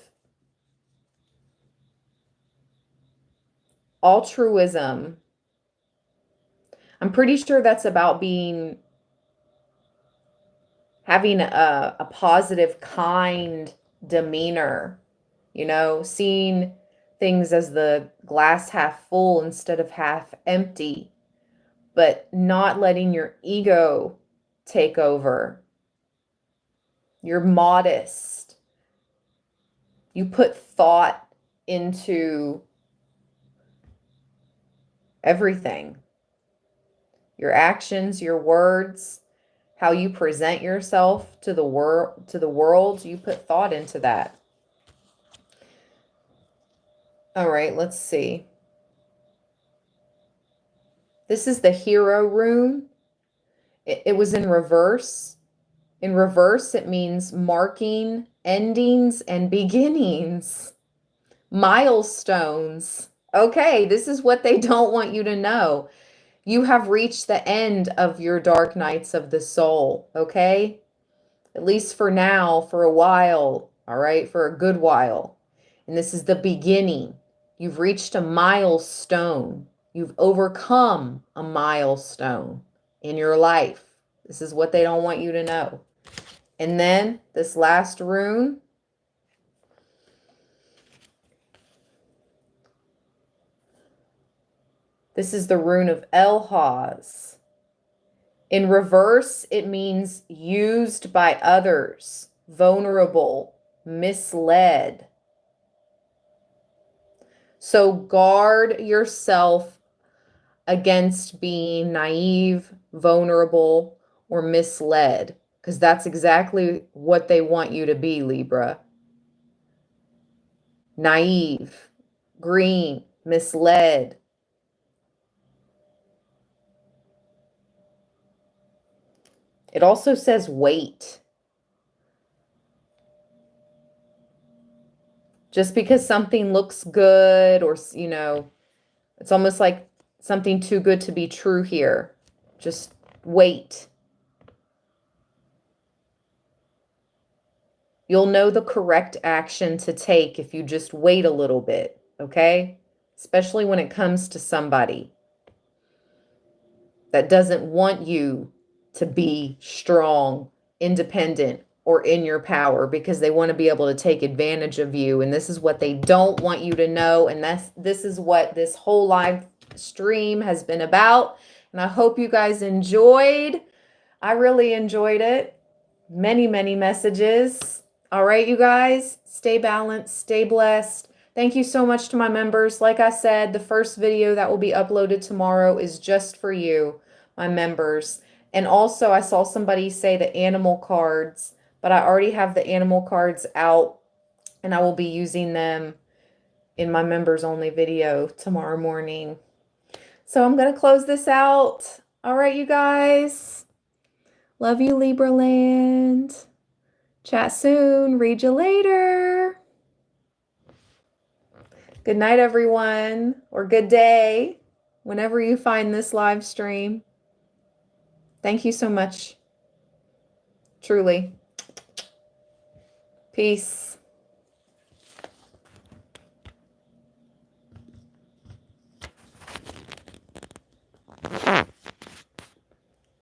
Speaker 1: Altruism. I'm pretty sure that's about having a positive, kind demeanor, seeing things as the glass half full instead of half empty, but not letting your ego take over. You're modest. You put thought into everything. Your actions, your words, how you present yourself to the world, you put thought into that. All right, let's see. This is the hero rune. It was in reverse. In reverse, it means marking endings and beginnings. Milestones. Okay, this is what they don't want you to know. You have reached the end of your dark nights of the soul, okay? At least for now, for a while, all right? For a good while. And this is the beginning. You've reached a milestone. You've overcome a milestone in your life. This is what they don't want you to know. And then this last rune. This is the rune of Elhaz. In reverse, it means used by others, vulnerable, misled. So guard yourself against being naive, vulnerable, or misled, because that's exactly what they want you to be, Libra. Naive, green, misled. It also says wait. Just because something looks good or, you know, it's almost like something too good to be true here. Just wait. You'll know the correct action to take if you just wait a little bit, okay? Especially when it comes to somebody that doesn't want you to be strong, independent, or in your power, because they want to be able to take advantage of you. And this is what they don't want you to know. And this is what this whole live stream has been about. And I hope you guys enjoyed. I really enjoyed it. Many, many messages. All right, you guys, stay balanced, stay blessed. Thank you so much to my members. Like I said, the first video that will be uploaded tomorrow is just for you, my members. And also, I saw somebody say the animal cards, but I already have the animal cards out, and I will be using them in my members only video tomorrow morning. So I'm going to close this out. All right, you guys. Love you, Libra land. Chat soon. Read you later. Good night, everyone, or good day, whenever you find this live stream. Thank you so much. Truly. Peace.